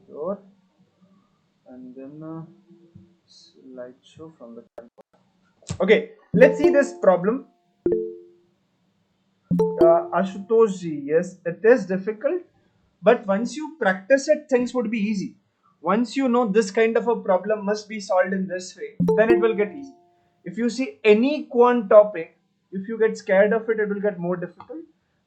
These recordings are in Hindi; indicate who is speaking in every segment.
Speaker 1: here and then slideshow from the camera. Okay, let's see this problem. Ashutosh ji, yes, it is difficult, but once you practice it, things would be easy. Once you know this kind of a problem must be solved in this way, then it will get easy. If you see any quant topic, if you get scared of it, it will get more difficult.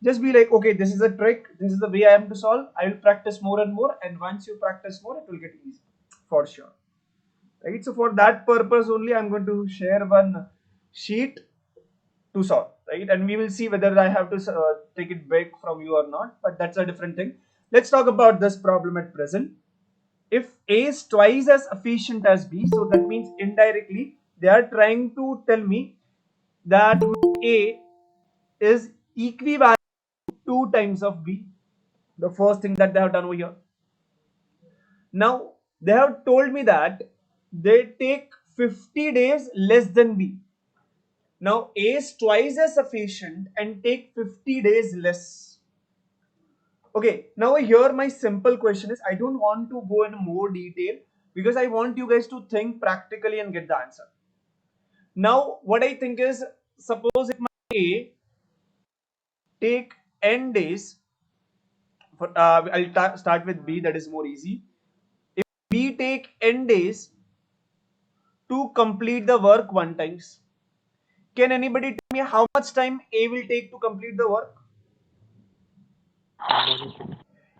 Speaker 1: Just be like, okay, this is a trick, this is the way I am to solve. I will practice more and more, and once you practice more, it will get easy for sure. Right? So for that purpose only, I'm going to share one sheet to solve, right? And we will see whether I have to take it back from you or not, but that's a different thing. Let's talk about this problem at present. If A is twice as efficient as B, so that means indirectly they are trying to tell me that A is equivalent to 2 times of B. The first thing that they have done over here. Now they have told me that they take 50 days less than B. Now A is twice as efficient and take 50 days less. Okay, now here my simple question is, I don't want to go in more detail because I want you guys to think practically and get the answer. Now what I think is, suppose if my A take n days, I'll start with B, that is more easy. If B take n days to complete the work one times, can anybody tell me how much time A will take to complete the work?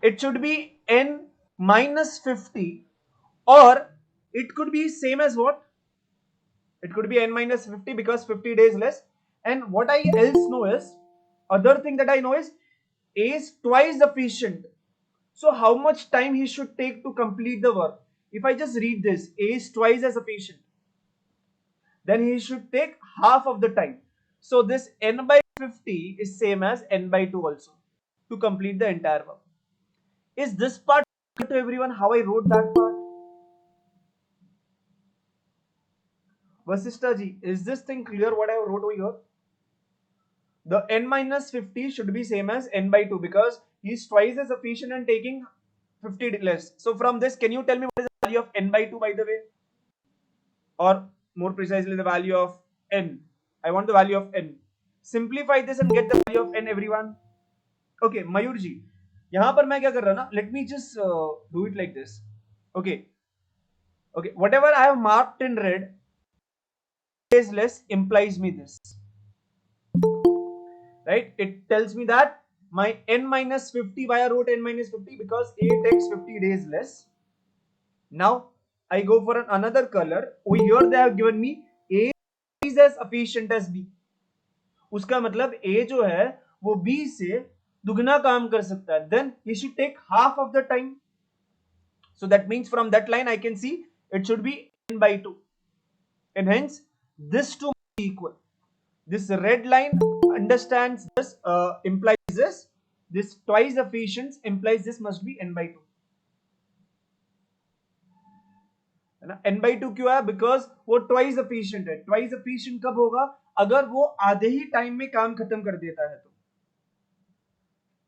Speaker 1: It should be n minus 50, or it could be same as what? It could be n minus 50 because 50 days less. And what I else know is, other thing that I know is, A is twice efficient. So how much time he should take to complete the work? If I just read this, A is twice as efficient, then he should take half of the time. So this n by 50 is same as n by 2 also to complete the entire work. Is this part clear to everyone how I wrote that part? Vasishta ji, is this thing clear what I wrote over here? The n minus 50 should be same as n by 2 because he is twice as efficient and taking 50 less. So from this, can you tell me what is the value of n by 2 by the way? Or more precisely the value of n. I want the value of n. Simplify this and get the value of n everyone. Okay, Mayur ji. यहाँ पर मैं क्या कर रहा ना? Let me just do it like this. Okay. Okay. Whatever I have marked in red is less implies me this. Right? It tells me that my n minus 50, why I wrote n minus 50? Because A takes 50 days less. Now I go for another color. Over here they have given me A is as efficient as B. उसका मतलब A जो है वो B से दुगना काम कर सकता है. Then he should take half of the time. So that means from that line I can see it should be n by 2. And hence this two must be equal. This red line understands this, implies this. This twice efficient implies this must be n by 2. है ना? n by 2 क्यों है? Because वो twice efficient है. Twice efficient कब होगा? अगर वो आधे ही टाइम में काम खत्म कर देता है तो.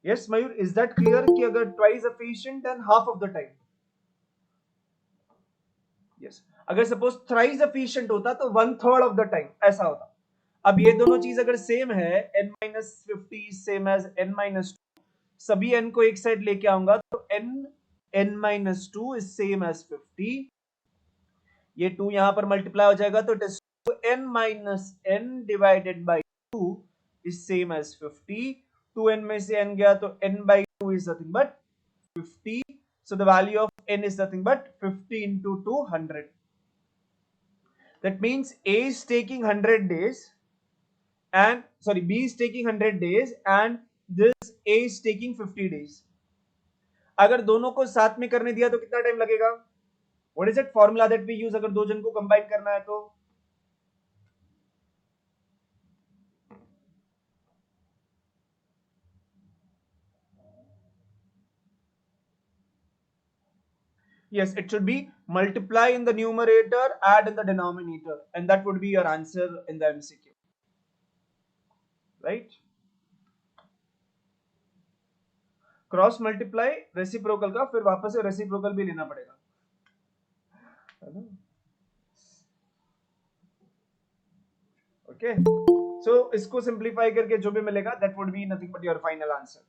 Speaker 1: Yes, Mayur, is that clear कि अगर twice efficient and half of the time? Yes. अगर suppose thrice efficient होता तो 1/3 of the time ऐसा होता. अब ये दोनों चीज अगर सेम है, n minus 50 same as n minus 2, सभी n को एक साइड लेके आऊंगा तो n minus 2 is same as 50. ये 2 यहां पर मल्टीप्लाई हो जाएगा तो it is n minus n divided by 2 is same as 50. 2n में से n गया तो n by 2 is nothing but 50. So the value of n is nothing but 50 into 200. That means A is taking 100 days and sorry, B is taking 100 days and this A is taking 50 days. अगर दोनों को साथ में करने दिया तो कितना टाइम लगेगा? What is that formula that we use अगर दो जन को कंबाइन करना है तो? Yes, it should be multiply in the numerator, add in the denominator, and that would be your answer in the MCQ. Right? Cross multiply reciprocal का, फिर वापस से रेसिप्रोकल भी लेना पड़ेगा, है ना? ओके, सो इसको सिंप्लीफाई करके जो भी मिलेगा that would be nothing but your final answer.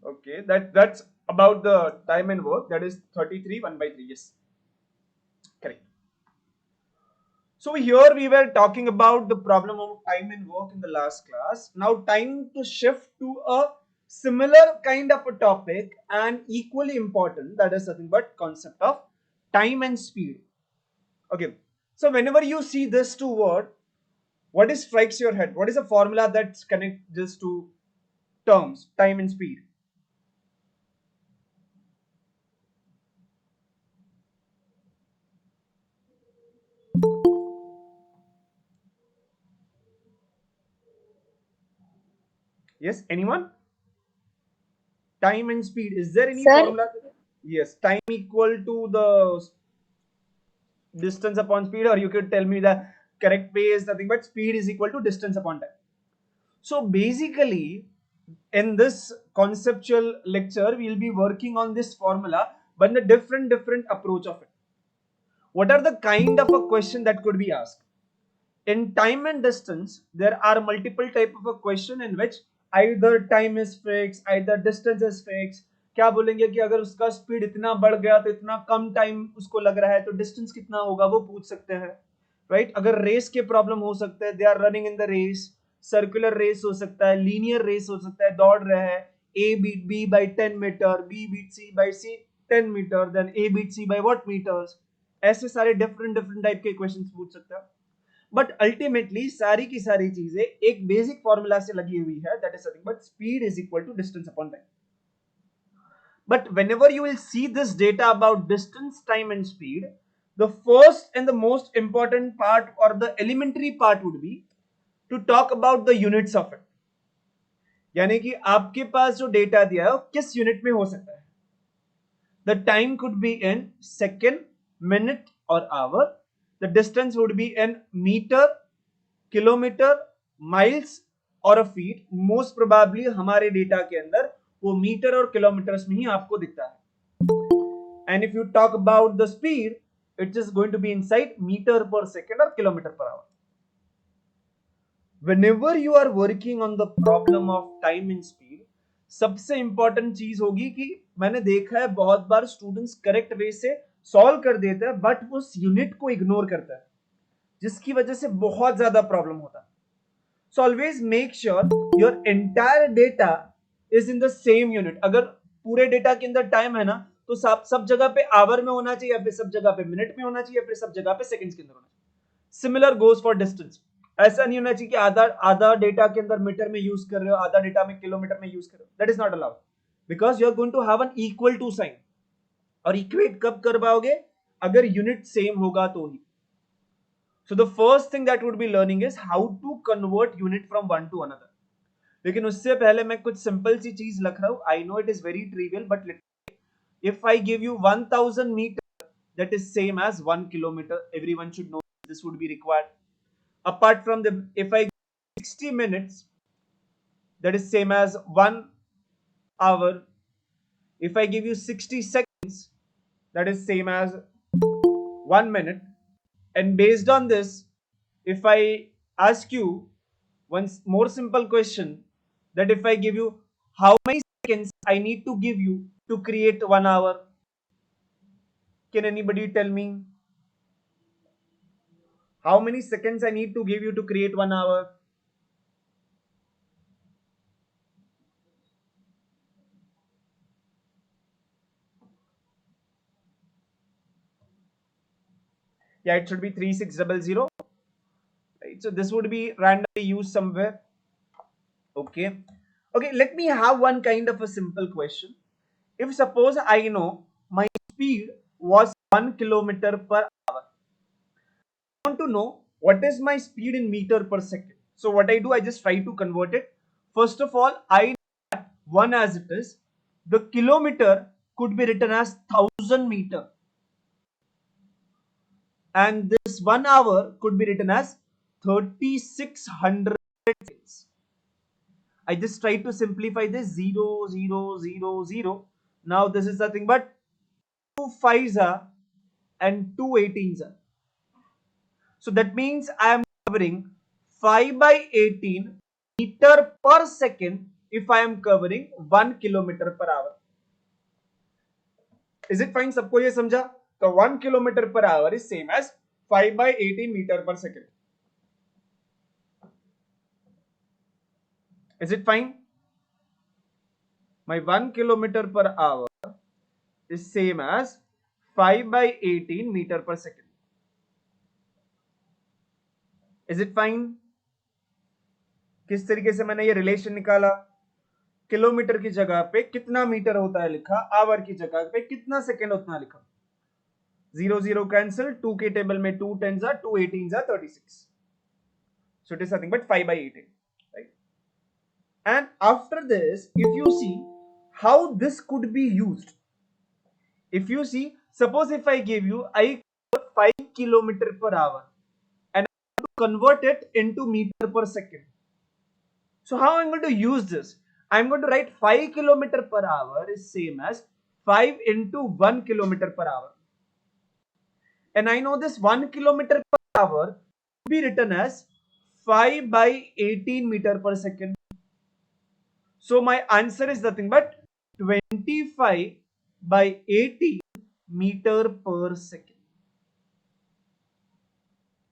Speaker 1: Okay, that's about the time and work. That is 33 1/3. Yes, correct. So here we were talking about the problem of time and work in the last class. Now time to shift to a similar kind of a topic and equally important, that is nothing but concept of time and speed. Okay, so whenever you see this two word, what is strikes your head? What is a formula that connects these two terms, time and speed? Yes, anyone? Time and speed, is there any
Speaker 2: Sir,
Speaker 1: formula? Yes, time equal to the distance upon speed, or you could tell me the correct way is nothing but speed is equal to distance upon time. So basically in this conceptual lecture we'll be working on this formula but the different approach of it. What are the kind of a question that could be asked? In time and distance there are multiple type of a question in which either time is fixed, either distance is fixed. क्या बोलेंगे कि अगर उसका स्पीड इतना बढ़ गया तो इतना कम टाइम उसको लग रहा है तो डिस्टेंस कितना होगा वो पूछ सकते हैं, राइट? अगर रेस के प्रॉब्लम हो सकते हैं, they are running in the race, circular race हो सकता है, लीनियर रेस हो सकता है, दौड़ रहे हैं, A beat B by 10 metre, B beat C by C 10 metre, then A beat C by what metres, ऐसे सारे डिफरेंट टाइप के क्वेश्चन पूछ सकते हैं. बट अल्टीमेटली सारी की सारी चीजें एक बेसिक फॉर्मूला से लगी हुई है, that is nothing but speed is equal to distance upon time. But whenever you will see this data about distance, time and speed, the first and the most important part or the elementary part would be to talk about the units of it. यानी कि आपके पास जो डेटा दिया है वो किस यूनिट में हो सकता है. The time could be in second, minute or hour. The distance would be in meter, kilometre, miles और अ फीट. मोस्ट प्रोबेबली हमारे डेटा के अंदर वो मीटर और किलोमीटर्स में ही आपको दिखता है. And if you talk about the speed, it is going to be inside metre per second और kilometre per hour. Whenever you are working on the problem of time and speed, सबसे इंपॉर्टेंट चीज होगी कि मैंने देखा है बहुत बार स्टूडेंट्स करेक्ट वे से सॉल्व कर देते हैं बट उस यूनिट को इग्नोर करता है जिसकी वजह से बहुत ज्यादा प्रॉब्लम होता है. So always make sure your entire data is in the same unit. अगर पूरे डेटा के अंदर टाइम है ना तो सब जगह पे आवर में होना चाहिए, या फिर सब जगह पे मिनट में होना चाहिए, या फिर सब जगह पे सेकंड्स के अंदर होना चाहिए. Similar goes for distance. ऐसा नहीं होना चाहिए कि आधा आधा डेटा के अंदर मीटर में यूज कर रहे हो, आधा डेटा में किलोमीटर में यूज कर रहे हो. That is not allowed because you are going to have an equal to sign. और इक्वेट कब कर पाओगे? अगर यूनिट सेम होगा तो ही. So the first thing that would be learning is how to convert unit from one to another. लेकिन उससे पहले मैं कुछ सिंपल सी चीज लिख रहा हूं. I know it is very trivial, but if I give you 1000 meter, that is same as 1 kilometer. Everyone should know this would be required. Apart from the, if I give 60 minutes, that is same as 1 hour. If I give you 60 seconds, that is same as 1 minute. And based on this, if I ask you one more simple question, that if I give you how many seconds I need to give you to create 1 hour, can anybody tell me how many seconds I need to give you to create 1 hour? Yeah, it should be 3600. Right, so this would be randomly used somewhere. Okay, okay, let me have one kind of a simple question. If suppose I know my speed was 1 kilometer per hour, I want to know what is my speed in meter per second. So what I do, I just try to convert it. First of all, I know that 1 as it is. The kilometer could be written as 1000 meter, and this 1 hour could be written as 3600 seconds. I just try to simplify this 0 0 0 0. Now this is nothing but 2 5s are and 2 18s are. So that means I am covering 5 by 18 meter per second if I am covering 1 kilometer per hour. Is it fine? सबको ये समझा? तो 1 kilometer per hour is same as 5 by 18 meter per second. Is it fine? My 1 kilometer per hour is same as 5 by 18 meter per second. Is it fine? किस तरीके से मैंने ये रिलेशन निकाला? किलोमीटर की जगह पे कितना मीटर होता है लिखा, आवर की जगह पे कितना सेकंड उतना लिखा. 0 0 कैंसिल, 2 के टेबल में 2 10s are 2 18s are 36. So it is nothing but 5 by 18, right? And after this, if you see how this could be used, if you see, suppose if I give you 5 kilometer per hour and I have to convert it into meter per second. So how I'm going to use this? I'm going to write 5 kilometer per hour is same as 5 into 1 kilometer per hour. And I know this 1 kilometer per hour will be written as 5 by 18 meter per second. So my answer is nothing but 25 by 18 meter per second.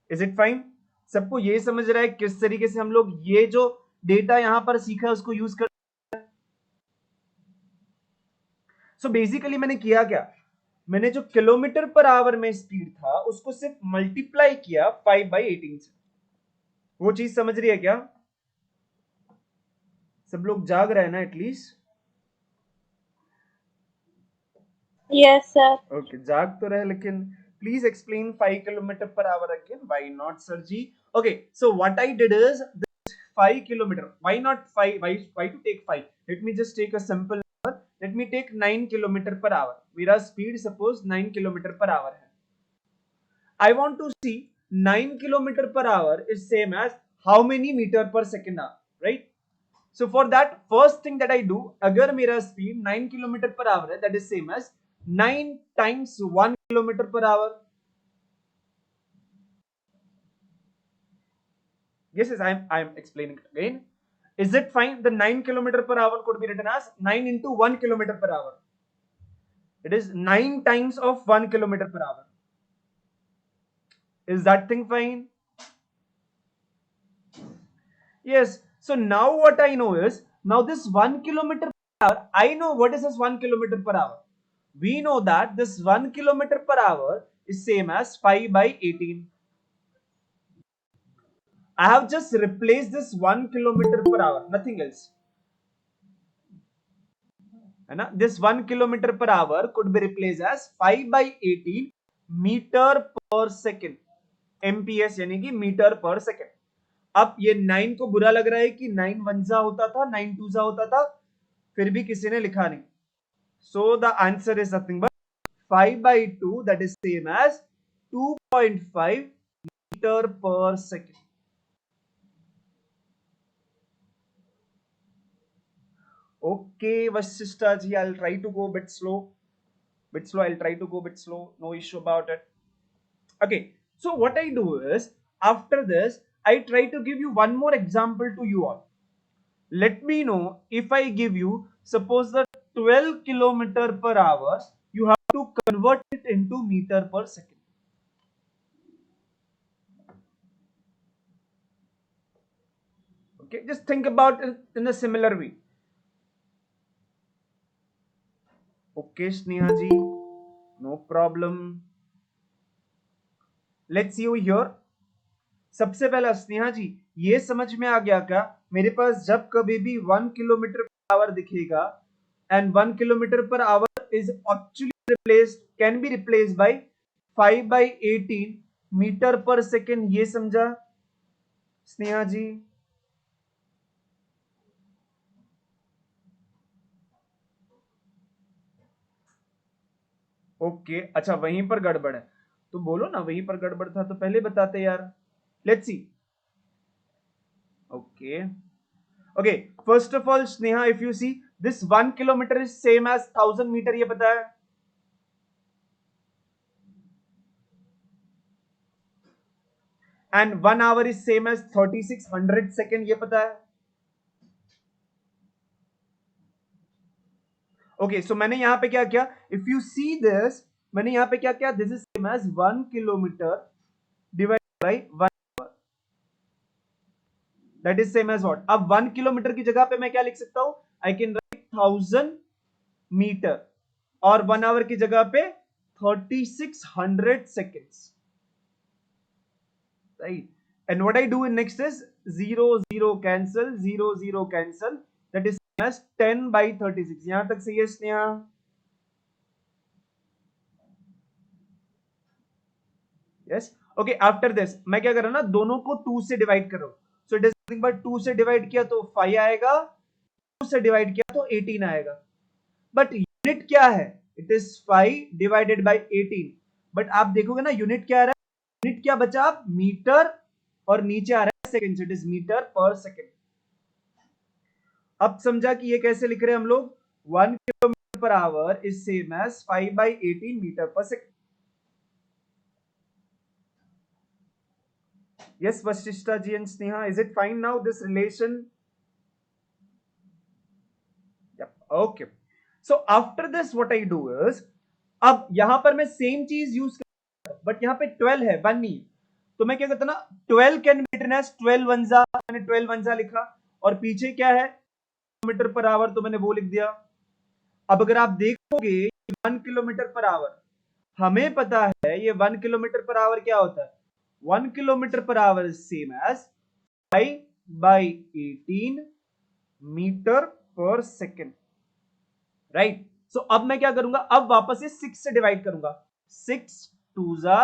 Speaker 1: Is it fine? सबको ये समझ रहा है किस तरीके से हम लोग ये जो डेटा यहां पर सीखा है उसको यूज कर. सो बेसिकली मैंने किया क्या, मैंने जो किलोमीटर पर आवर में स्पीड था उसको सिर्फ मल्टीप्लाई किया 5 बाई 18 से. वो चीज समझ रही है क्या? सब लोग जाग रहे हैं ना एटलीस्ट?
Speaker 2: Yes, sir.
Speaker 1: ओके, जाग तो रहे, लेकिन please explain 5 kilometre per hour again. Why not sir ji? Okay, so what I did is 5 kilometer. Why not 5? Why to take 5? Let me just take a simple number. Let me take 9 kilometer per hour. मेरा speed suppose 9 kilometer per hour है. I want to see 9 kilometer per hour is same as how many meter per second are, right? So for that, first thing that I do, अगर मेरा speed 9 kilometer per hour है, that is same as 9 times 1 kilometer per hour. Yes, I am explaining it again. Is it fine? The 9 kilometer per hour could be written as 9 into 1 kilometer per hour. It is 9 times of 1 kilometer per hour. Is that thing fine? Yes. So now what I know is, now this 1 kilometer per hour, I know what is this 1 kilometer per hour. We know that this 1 kilometer per hour is same as 5 by 18. I have just replaced this 1 kilometer per hour, nothing else. This 1 kilometer per hour could be replaced as 5 by 18 meter per second. MPS यानी कि मीटर पर सेकेंड. अब ये 9 को बुरा लग रहा है कि 9 1 होता था, 9 2 होता था, फिर भी किसी ने लिखा नहीं. So the answer is nothing but 5 by 2, that is same as 2.5 meter per second. Okay, Vasishta ji, I'll try to go a bit slow. I'll try to go a bit slow. No issue about it. Okay, so what I do is, after this, I try to give you one more example to you all. Let me know if I give you, suppose the 12 kilometer per hour, you have to convert it into meter per second. Okay, just think about it in a similar way. Okay, Sneha ji, no problem. Let's see you here. सबसे पहला स्नेहा जी, ये समझ में आ गया क्या? मेरे पास जब कभी भी 1 किलोमीटर पर आवर दिखेगा and 1 kilometer per hour is actually replaced, can be replaced by 5 by 18 meter per second. ये समझा स्नेहा जी? ओके, अच्छा वहीं पर गड़बड़ है तो बोलो ना, वहीं पर गड़बड़ था तो पहले बताते यार. Let's see. Okay, Okay, first of all, Sneha, if you see this 1 kilometer is same as 1000 meter, ये पता है? And 1 hour is same as 3600 second, ये पता है? Okay, so मैंने यहाँ पे क्या किया? If you see this, मैंने यहाँ पे क्या किया? This is same as 1 kilometer divided by 1 hour. That is same as what? अब 1 kilometer की जगह पे मैं क्या लिख सकता हूँ? I can write 1000 meter और 1 hour की जगह पे 3600 seconds. Right? And what I do in next is 0 0 cancel, 0 0 cancel. That is same as 10 by 36. यहाँ तक सही है Sneha? Yes. Okay. After this, मैं क्या कर रहा हूँ ना, दोनों को 2 से डिवाइड कर रहा हूँ. So it is nothing but 2 से डिवाइड किया तो 5 आएगा, 2 से डिवाइड किया तो 18 आएगा. बट यूनिट क्या है? It is 5 divided by 18. But आप देखोगे ना यूनिट क्या आ रहा है? यूनिट क्या बचा? आप मीटर और नीचे आ रहा है second. It is metre per second. अब समझा कि ये कैसे लिख रहे हैं हम लोग? 1 kilometre per hour is same as 5 by 18 metre per second. Yes, Vashishta ji and Sneha, is it fine now, this relation? Yep, okay. So after this what I do is, अब यहां पर मैं सेम चीज यूज कर, बट यहां पे 12 है, 1 नहीं. तो मैं क्या करता ना, 12 कैन बी रिटन एज 12 वंजा, मैंने 12 वंजा लिखा, और पीछे क्या है? किलोमीटर पर आवर, तो मैंने वो लिख दिया. अब अगर आप देखोगे 1 किलोमीटर पर आवर, हमें पता है ये 1 किलोमीटर पर आवर क्या होता है? 1 kilometre per hour is same as 5 by 18 metre per second. Right. So अब मैं क्या करूंगा? अब वापस से 6 से डिवाइड करूंगा. 6 2 जा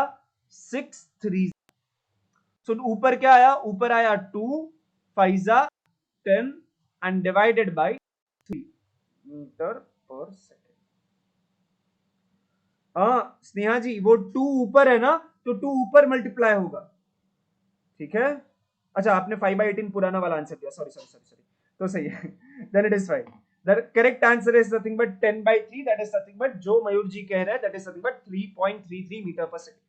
Speaker 1: 6 3. सो ऊपर क्या आया? ऊपर आया 2, 5 जा 10 and divided by 3 metre per second. हाँ स्नेहा जी, वो 2 ऊपर है ना, तो 2 ऊपर मल्टीप्लाई होगा. ठीक है. अच्छा, आपने 5 by 18 पुराना वाला आंसर दिया. Sorry sorry sorry sorry. तो सही है. Then it is fine. The correct answer is nothing but 10 by 3. That is nothing but जो मयूर जी कह रहे हैं, that is nothing but 3.33 metre per second.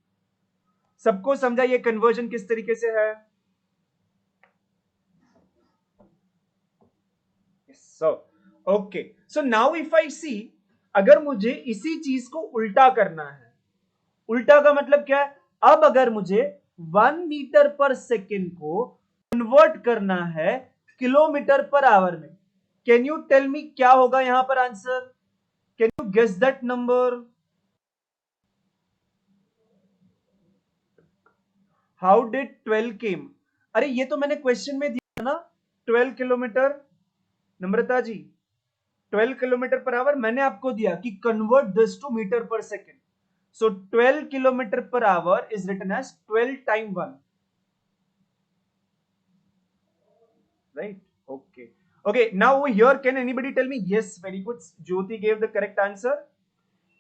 Speaker 1: सबको समझा ये कन्वर्जन किस तरीके से है? So okay, so now if I see, अगर मुझे इसी चीज को उल्टा करना है, उल्टा का मतलब क्या है? अब अगर मुझे 1 मीटर पर सेकेंड को कन्वर्ट करना है किलोमीटर पर आवर में, कैन यू टेल मी क्या होगा यहां पर answer? Can you guess that number? How did 12 came? अरे ये तो मैंने क्वेश्चन में दिया ना, 12 kilometre. Namrata ji, 12 kilometre per hour मैंने आपको दिया कि convert this to metre per second. So 12 kilometre per hour is written as 12 time 1. Right. Okay. Okay, now over here, can anybody tell me? Yes, very good. Jyoti gave the correct answer.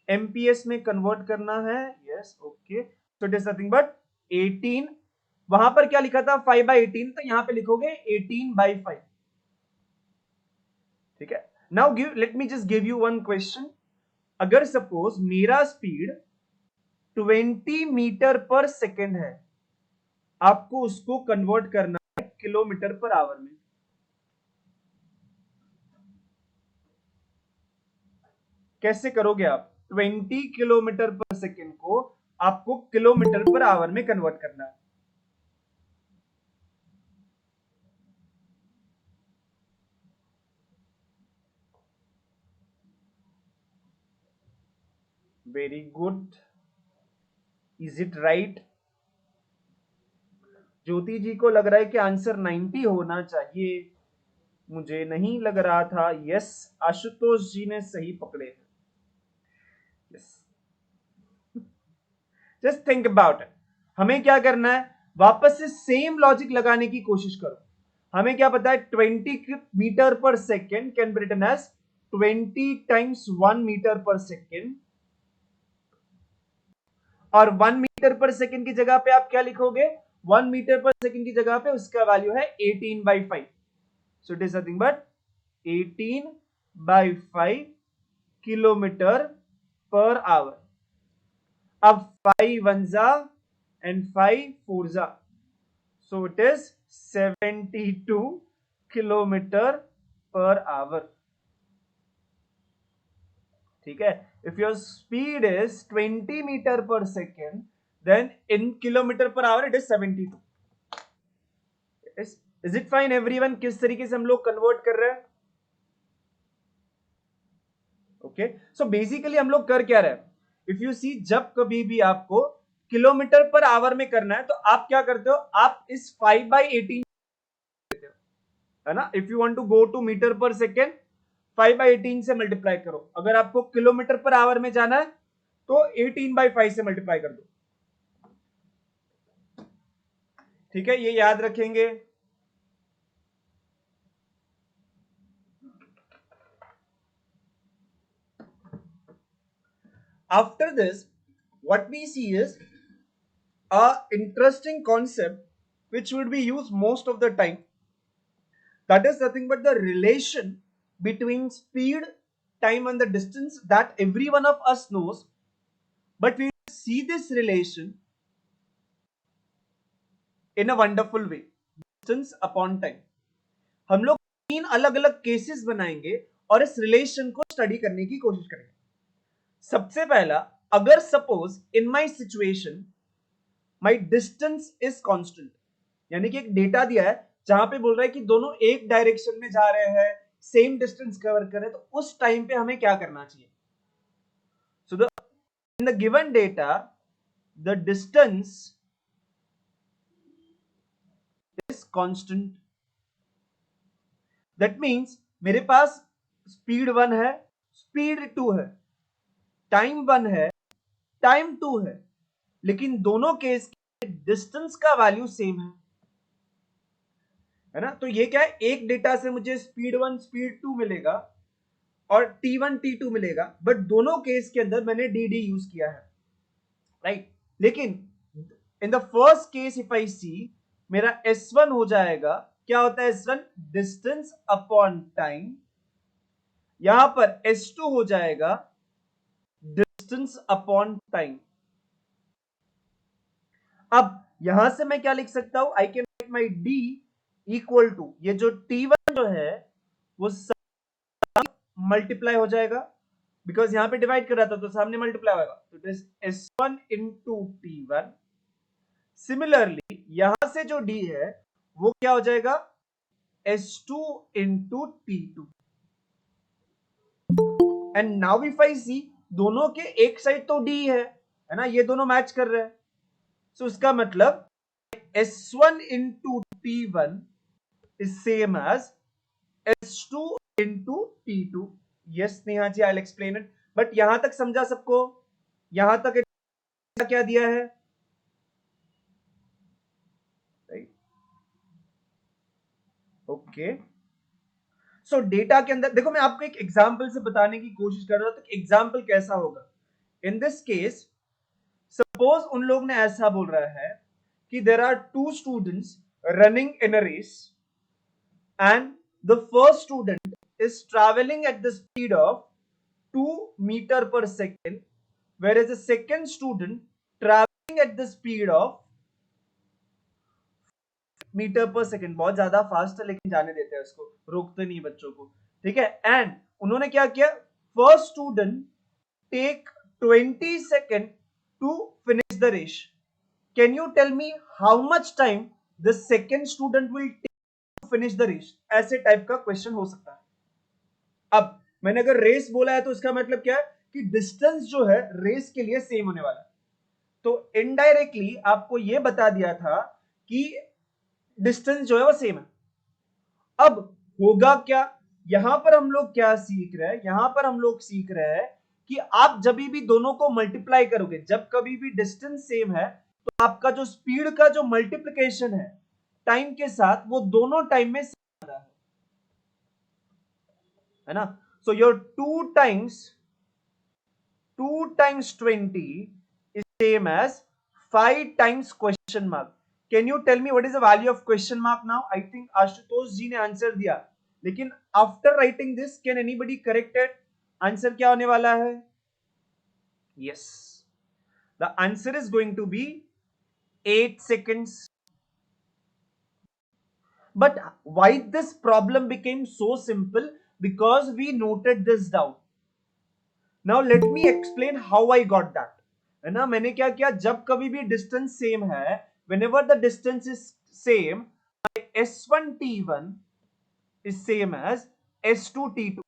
Speaker 1: MPS में कन्वर्ट करना है. Yes, okay. So it is nothing but 18. वहां पर क्या लिखा था? 5 by 18. तो यहां पे लिखोगे 18 by 5. ठीक है. Now let me just give you one question. अगर सपोज मेरा स्पीड 20 मीटर पर सेकेंड है, आपको उसको कन्वर्ट करना है किलोमीटर पर आवर में. कैसे करोगे आप? 20 किलोमीटर पर सेकेंड को आपको किलोमीटर पर आवर में कन्वर्ट करना है. Very good. Is it right? Jyoti ji को लग रहा है कि आंसर 90 होना चाहिए, मुझे नहीं लग रहा था. यस, आशुतोष जी ने सही पकड़े. Yes. Just think about it. हमें क्या करना है? वापस से सेम लॉजिक लगाने की कोशिश करो. हमें क्या पता है? 20 metre per second can be written as 20 times 1 metre per second, और 1 मीटर पर सेकेंड की जगह पे आप क्या लिखोगे? 1 मीटर पर सेकेंड की जगह पे उसका वैल्यू है 18 by 5. So it is nothing but 18 by 5 kilometer per hour. Ab 5 1 and 5 4 so it is 72 kilometer per hour. ठीक है. If your speed is 20 meter per second, then in kilometer per hour it is 72. Is it fine everyone? किस तरीके से हम लोग कन्वर्ट कर रहे हैं? ओके, सो बेसिकली हम लोग कर क्या रहे हैं? इफ यू सी, जब कभी भी आपको किलोमीटर पर आवर में करना है तो आप क्या करते हो? आप इस 5/18 है ना. If you want to go to metre per second, 5/18 से मल्टीप्लाई करो. अगर आपको किलोमीटर पर आवर में जाना है तो 18/5 से मल्टीप्लाई कर दो. ठीक है, ये याद रखेंगे. After this, what we see is a interesting concept which would be used most of the time. That is nothing but the relation between speed, time and the distance that every one of us knows. But we see this relation in a wonderful way. Distance upon time. हम लोग 3 अलग अलग केसेस बनाएंगे और इस रिलेशन को स्टडी करने की कोशिश करेंगे. सबसे पहला, अगर suppose in my situation my distance is constant, यानी कि एक डेटा दिया है जहां पे बोल रहा है कि दोनों एक डायरेक्शन में जा रहे हैं, सेम डिस्टेंस कवर कर रहे हैं, तो उस टाइम पे हमें क्या करना चाहिए? So the in the given data the distance is constant. That means मेरे पास स्पीड 1 है, स्पीड 2 है, टाइम 1 है, टाइम 2 है, लेकिन दोनों केस के डिस्टेंस का वैल्यू सेम है ना. तो ये क्या है? एक डेटा से मुझे स्पीड 1 स्पीड 2 मिलेगा और t1 t2 मिलेगा, बट दोनों केस के अंदर मैंने dd यूज किया है, राइट. लेकिन in the first case if I see, मेरा s1 हो जाएगा, क्या होता है s1? Distance upon time. यहां पर s2 हो जाएगा डिस्टेंस अपॉन टाइम. अब यहां से मैं क्या लिख सकता हूं? I can write my d equal to, ये जो t1 जो है वो मल्टीप्लाई हो जाएगा, बिकॉज यहां पे डिवाइड कर रहा था तो सामने मल्टीप्लाई होगा, तो it is s1 into t1. Similarly यहां से जो d है वो क्या हो जाएगा? s2 into t2. And now if I see, दोनों के एक साइड तो d है ना, ये दोनों मैच कर रहे हैं. सो इसका मतलब s1 into t1 is same as s2 into t2. yes Neha ji, I'll explain it. But यहां तक समझा सबको? यहां तक क्या दिया है? ओके, सो डेटा के अंदर देखो, मैं आपको एक एग्जांपल से बताने की कोशिश कर रहा था. तो एग्जांपल कैसा होगा? इन दिस केस सपोज उन लोग ने ऐसा बोल रहा है कि there are 2 students running in a race and the first student is traveling at the speed of 2 meter per second, whereas the second student traveling at the speed of metre per second. बहुत ज्यादा फास्ट है लेकिन जाने देते हैं उसको, रोकते नहीं बच्चों को, ठीक है. एंड उन्होंने क्या किया? First student take 20 second to finish the race. Can you tell me how much time the second student will finish the race? ऐसे टाइप का क्वेश्चन हो सकता है. अब मैंने अगर रेस बोला है तो इसका मतलब क्या है कि डिस्टेंस जो है रेस के लिए सेम होने वाला है. तो इनडायरेक्टली आपको यह बता दिया था कि डिस्टेंस जो है वो सेम है. अब होगा क्या? यहां पर हम लोग क्या सीख रहे हैं? यहां पर हम लोग सीख रहे हैं कि आप जब भी दोनों को मल्टीप्लाई करोगे, जब कभी भी डिस्टेंस सेम है, तो आपका जो स्पीड का जो मल्टीप्लीकेशन है टाइम के साथ, वो दोनों टाइम में सेम है ना. So your 2 times 20 is same as 5 times question mark. Can you tell me what is the value of question mark now? I think Ashutosh ji ने आंसर दिया. लेकिन after writing this can anybody correct it? Answer क्या होने वाला है? Yes, the answer is going to be 8 seconds. But why this problem became so simple? Because we noted this down. Now let me explain how I got that. है ना, मैंने क्या किया, जब कभी भी डिस्टेंस सेम है, whenever the distance is same, s1 t1 is same as s2 t2,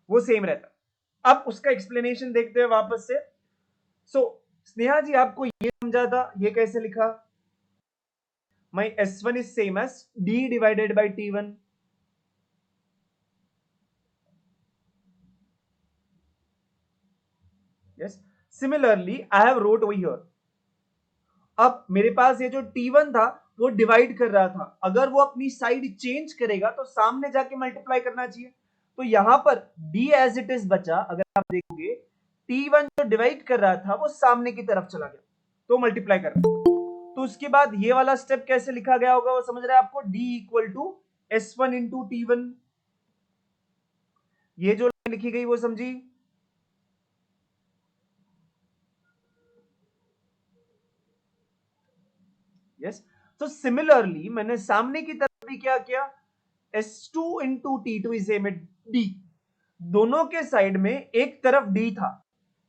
Speaker 1: वो सेम रहता है। अब उसका एक्सप्लेनेशन देखते हैं वापस से। सो स्नेहा जी, आपको ये समझा था, ये कैसे लिखा? My s1 is same as d divided by t1. Yes, similarly I have wrote over here. अब मेरे पास ये जो t1 था वो डिवाइड कर रहा था, अगर वो अपनी साइड चेंज करेगा तो सामने जाके मल्टीप्लाई करना चाहिए। तो यहां पर d एज इट इज बचा। अगर आप देखोगे t1 जो डिवाइड कर रहा था वो सामने की तरफ चला गया, तो मल्टीप्लाई कर रहा। तो उसके बाद ये वाला स्टेप कैसे लिखा गया होगा वो समझ रहे हैं आपको? d equal to s1 into t1। ये जो लाइन लिखी गई वो समझी? यस। तो सिमिलरली मैंने सामने की तरफ भी क्या किया? s2 into t2 is same at d। दोनों के साइड में एक तरफ d था,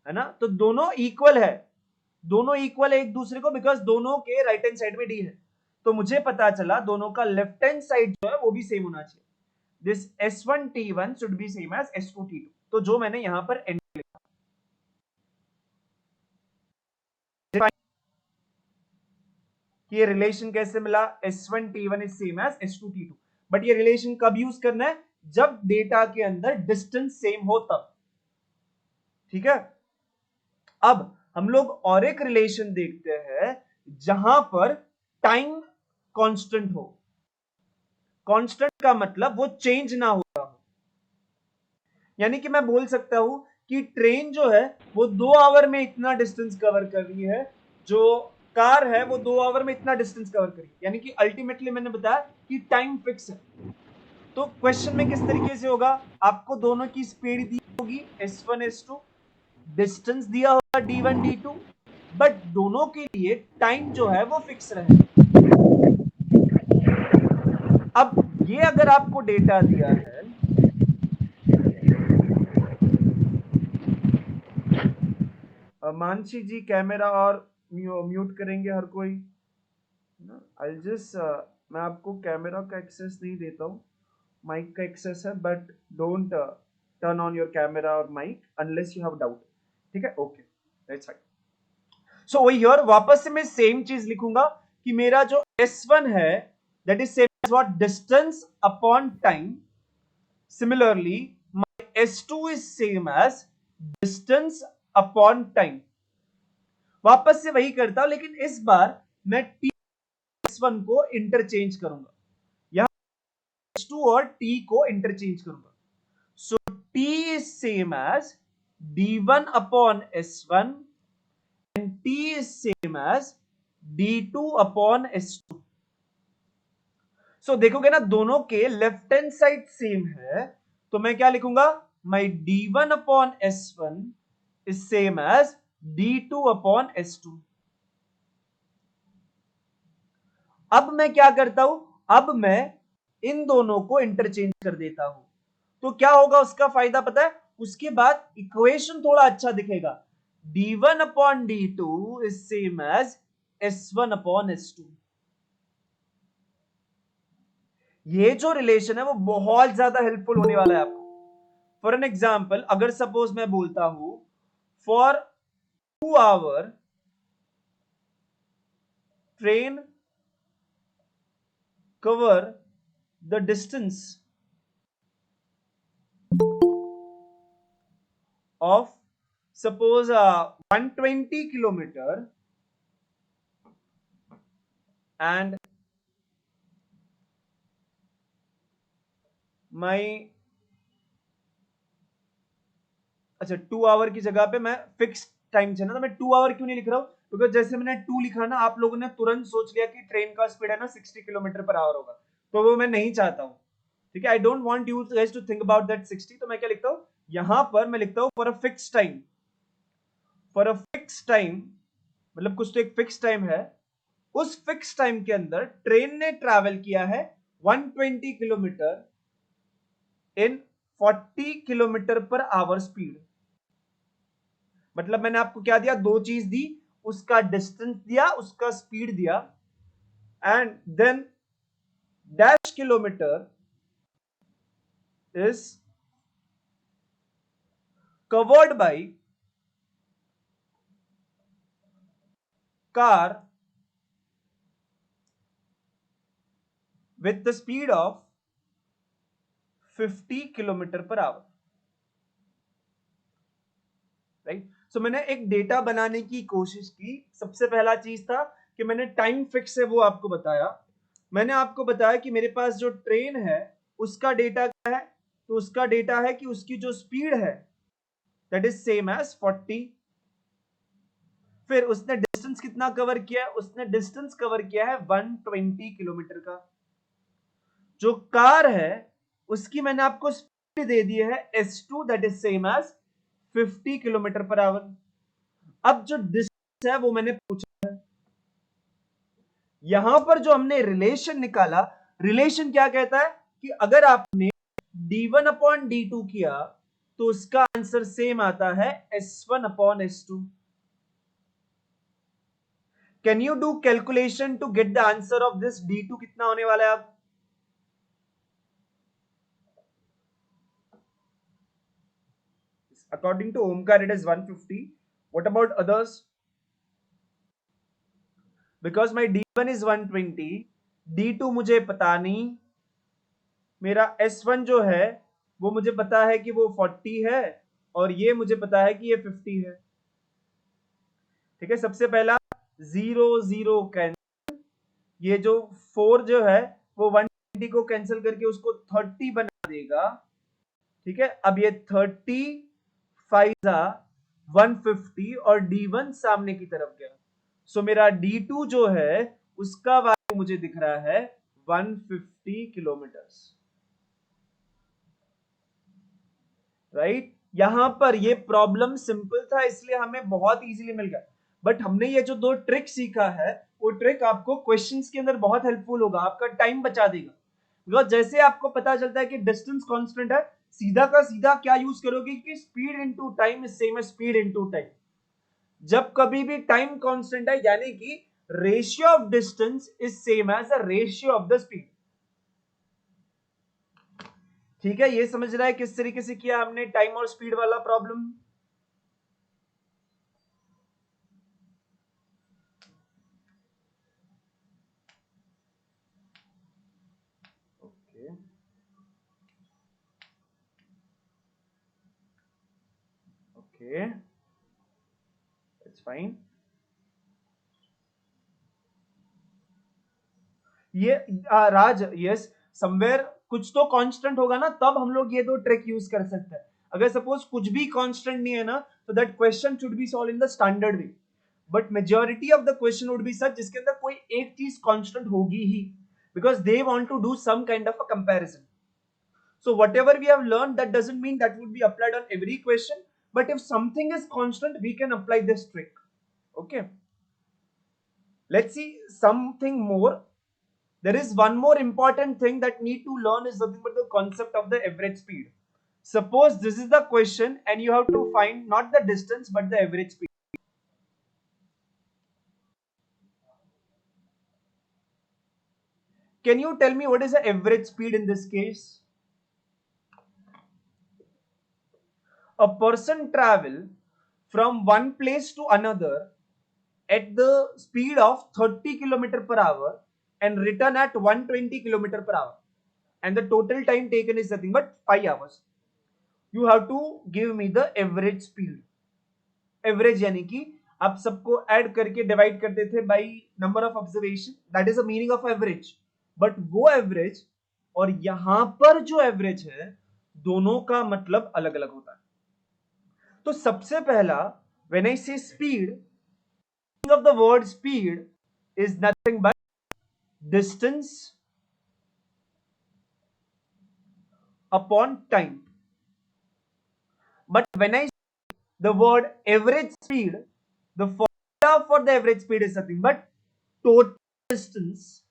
Speaker 1: है ना, तो दोनों इक्वल है, दोनों इक्वल है एक दूसरे को, बिकॉज दोनों के राइट हैंड साइड में d है। तो मुझे पता चला दोनों का लेफ्ट हैंड साइड जो है वो भी सेम होना चाहिए। This s1 t1 should be same as s2 t2। तो जो मैंने यहां पर एंड लिखा, कि ये रिलेशन कैसे मिला? s1 t1 is same as s2 t2। But ये रिलेशन कब यूज करना है? जब डेटा के अंदर डिस्टेंस सेम हो तब। ठीक है। अब हम लोग और एक रिलेशन देखते हैं जहां पर टाइम कांस्टेंट हो। कांस्टेंट का मतलब वो चेंज ना हो रहा हो। यानी कि मैं बोल सकता हूं कि ट्रेन जो है वो 2 आवर में इतना डिस्टेंस कवर कर रही है, जो कार है वो 2 आवर में इतना डिस्टेंस कवर करी। यानी कि अल्टीमेटली मैंने बताया कि टाइम फिक्स है। तो क्वेश्चन में किस तरीके से होगा? आपको दोनों की स्पीड दी होगी s1 s2, डिस्टेंस दिया होगा d1 d2, बट दोनों के लिए टाइम जो है वो फिक्स रहे। अब ये अगर आपको डेटा दिया है, मानसी जी कैमरा और म्यूट करेंगे हर कोई। आई जस्ट मैं आपको कैमरा का एक्सेस नहीं देता हूँ, माइक का एक्सेस है, but don't turn on your camera और mike unless you have doubt. ठीक है, ओके, दैट्स फाइन। सो वही हियर वापस से मैं सेम चीज लिखूंगा कि मेरा जो s1 है that is same as what? Distance upon time. Similarly my s2 is same as distance upon time. वापस से वही करता हूं, लेकिन इस बार मैं t s1 को इंटरचेंज करूंगा, यहां s2 और t को इंटरचेंज करूंगा। So t is same as d1 upon s1 and t is same as d2 upon s2। So देखोगे ना दोनों के लेफ्ट हैंड साइड सेम है, तो मैं क्या लिखूंगा? my d1 upon s1 is same as d2 upon s2। अब मैं क्या करता हूं? अब मैं इन दोनों को इंटरचेंज कर देता हूं, तो क्या होगा उसका फायदा पता है? उसके बाद इक्वेशन थोड़ा अच्छा दिखेगा। d1 upon d2 is same as s1 upon s2। ये जो रिलेशन है वो बहुत ज्यादा हेल्पफुल होने वाला है आपको। फॉर एन एग्जाम्पल, अगर सपोज मैं बोलता हूं for 2 hour train cover the distance of suppose 120 kilometre and my, अच्छा 2 आवर की जगह पे मैं फिक्स टाइम से ना, तो मैं 2 आवर क्यों नहीं लिख रहा हूं? बिकॉज जैसे मैंने 2 लिखा ना, आप लोगों ने तुरंत सोच लिया कि ट्रेन का स्पीड है ना 60 किलोमीटर पर आवर होगा, तो वो मैं नहीं चाहता हूं। ठीक है, I don't want you guys to think about that 60, तो मैं क्या लिखता हूं, यहां पर मैं लिखता हूं for a fix time, for a fix time मतलब कुछ तो एक फिक्स टाइम है, उस फिक्स टाइम के अंदर ट्रेन ने ट्रैवल किया है 120 kilometre in 40 kilometre per our speed. मतलब मैंने आपको क्या दिया, दो चीज दी, उसका डिस्टेंस दिया, उसका स्पीड दिया, and then dash kilometre is covered by car with the speed of 50 kilometre per hour, right. So मैंने एक डेटा बनाने की कोशिश की। सबसे पहला चीज था कि मैंने टाइम फिक्स है वो आपको बताया। मैंने आपको बताया कि मेरे पास जो ट्रेन है उसका डेटा क्या है, तो उसका डेटा है कि उसकी जो स्पीड है दैट इज सेम एज 40। फिर उसने डिस्टेंस कितना कवर किया है, उसने डिस्टेंस कवर किया है 120 किलोमीटर का। जो कार है उसकी मैंने आपको स्पीड दे दी है S2 that is same as 50 kilometre per hour. अब जो डिस्टेंस है वो मैंने पूछा है, यहां पर जो हमने रिलेशन निकाला, रिलेशन क्या कहता है कि अगर आपने d1 अपॉन d2 किया तो उसका आंसर सेम आता है S1 upon S2। Can you do calculation to get the answer of this d2 कितना होने वाला है? आप according to Omkar it is 150, what about others? Because my d1 is 120, d2 मुझे पता नहीं, मेरा S1 जो है वो मुझे पता है कि वो 40 है और ये मुझे पता है कि ये 50 है। ठीक है, सबसे पहला 0 0 कैंसिल, ये जो 4 जो है वो 120 को कैंसिल करके उसको 30 बना देगा। ठीक है, अब ये 30 5 150 और d1 सामने की तरफ गया, सो मेरा d2 जो है उसका वैल्यू मुझे दिख रहा है 150 किलोमीटर, राइट। यहां पर ये प्रॉब्लम सिंपल था इसलिए हमें बहुत इजीली मिल गया, बट हमने ये जो दो ट्रिक सीखा है वो ट्रिक आपको क्वेश्चंस के अंदर बहुत हेल्पफुल होगा, आपका टाइम बचा देगा। बिकॉज जैसे आपको पता चलता है कि डिस्टेंस कांस्टेंट है, सीधा का सीधा क्या यूज करोगे कि speed into time is same as speed into time. जब कभी भी टाइम कांस्टेंट है यानी कि ratio of distance is same as the ratio of the speed. ठीक है, ये समझ रहा है किस तरीके से किया हमने टाइम और स्पीड वाला problem? Okay, okay, it's fine. ये राज, यस, समवेयर कुछ तो कांस्टेंट होगा ना, तब हम लोग ये दो ट्रिक यूज कर सकते हैं। अगर सपोज कुछ भी कांस्टेंट नहीं है ना, तो that question should be solve in the standard way, but majority of the question would be such जिसके अंदर कोई एक चीज कांस्टेंट होगी ही, because they want to do some kind of a comparison. So whatever we have learned, that doesn't mean that would be applied on every question, but if something is constant we can apply this trick. Okay, let's see something more. There is one more important thing that need to learn is nothing but the concept of the average speed. Suppose this is the question and you have to find not the distance but the average speed. Can you tell me what is the average speed in this case? A person travel from one place to another at the speed of 30 kilometer per hour and return at 120 kilometer per hour, and the total time taken is nothing but 5 hours. You have to give me the average speed. Average यानी कि आप सबको ऐड करके डिवाइड करते थे by number of observation, that is a meaning of average. But वो एवरेज और यहां पर जो एवरेज है दोनों का मतलब अलग अलग होता है। तो सबसे पहला, व्हेन आई से speed, of the word speed is nothing but distance upon time. But when I say the word average speed, the formula for the average speed is nothing but total distance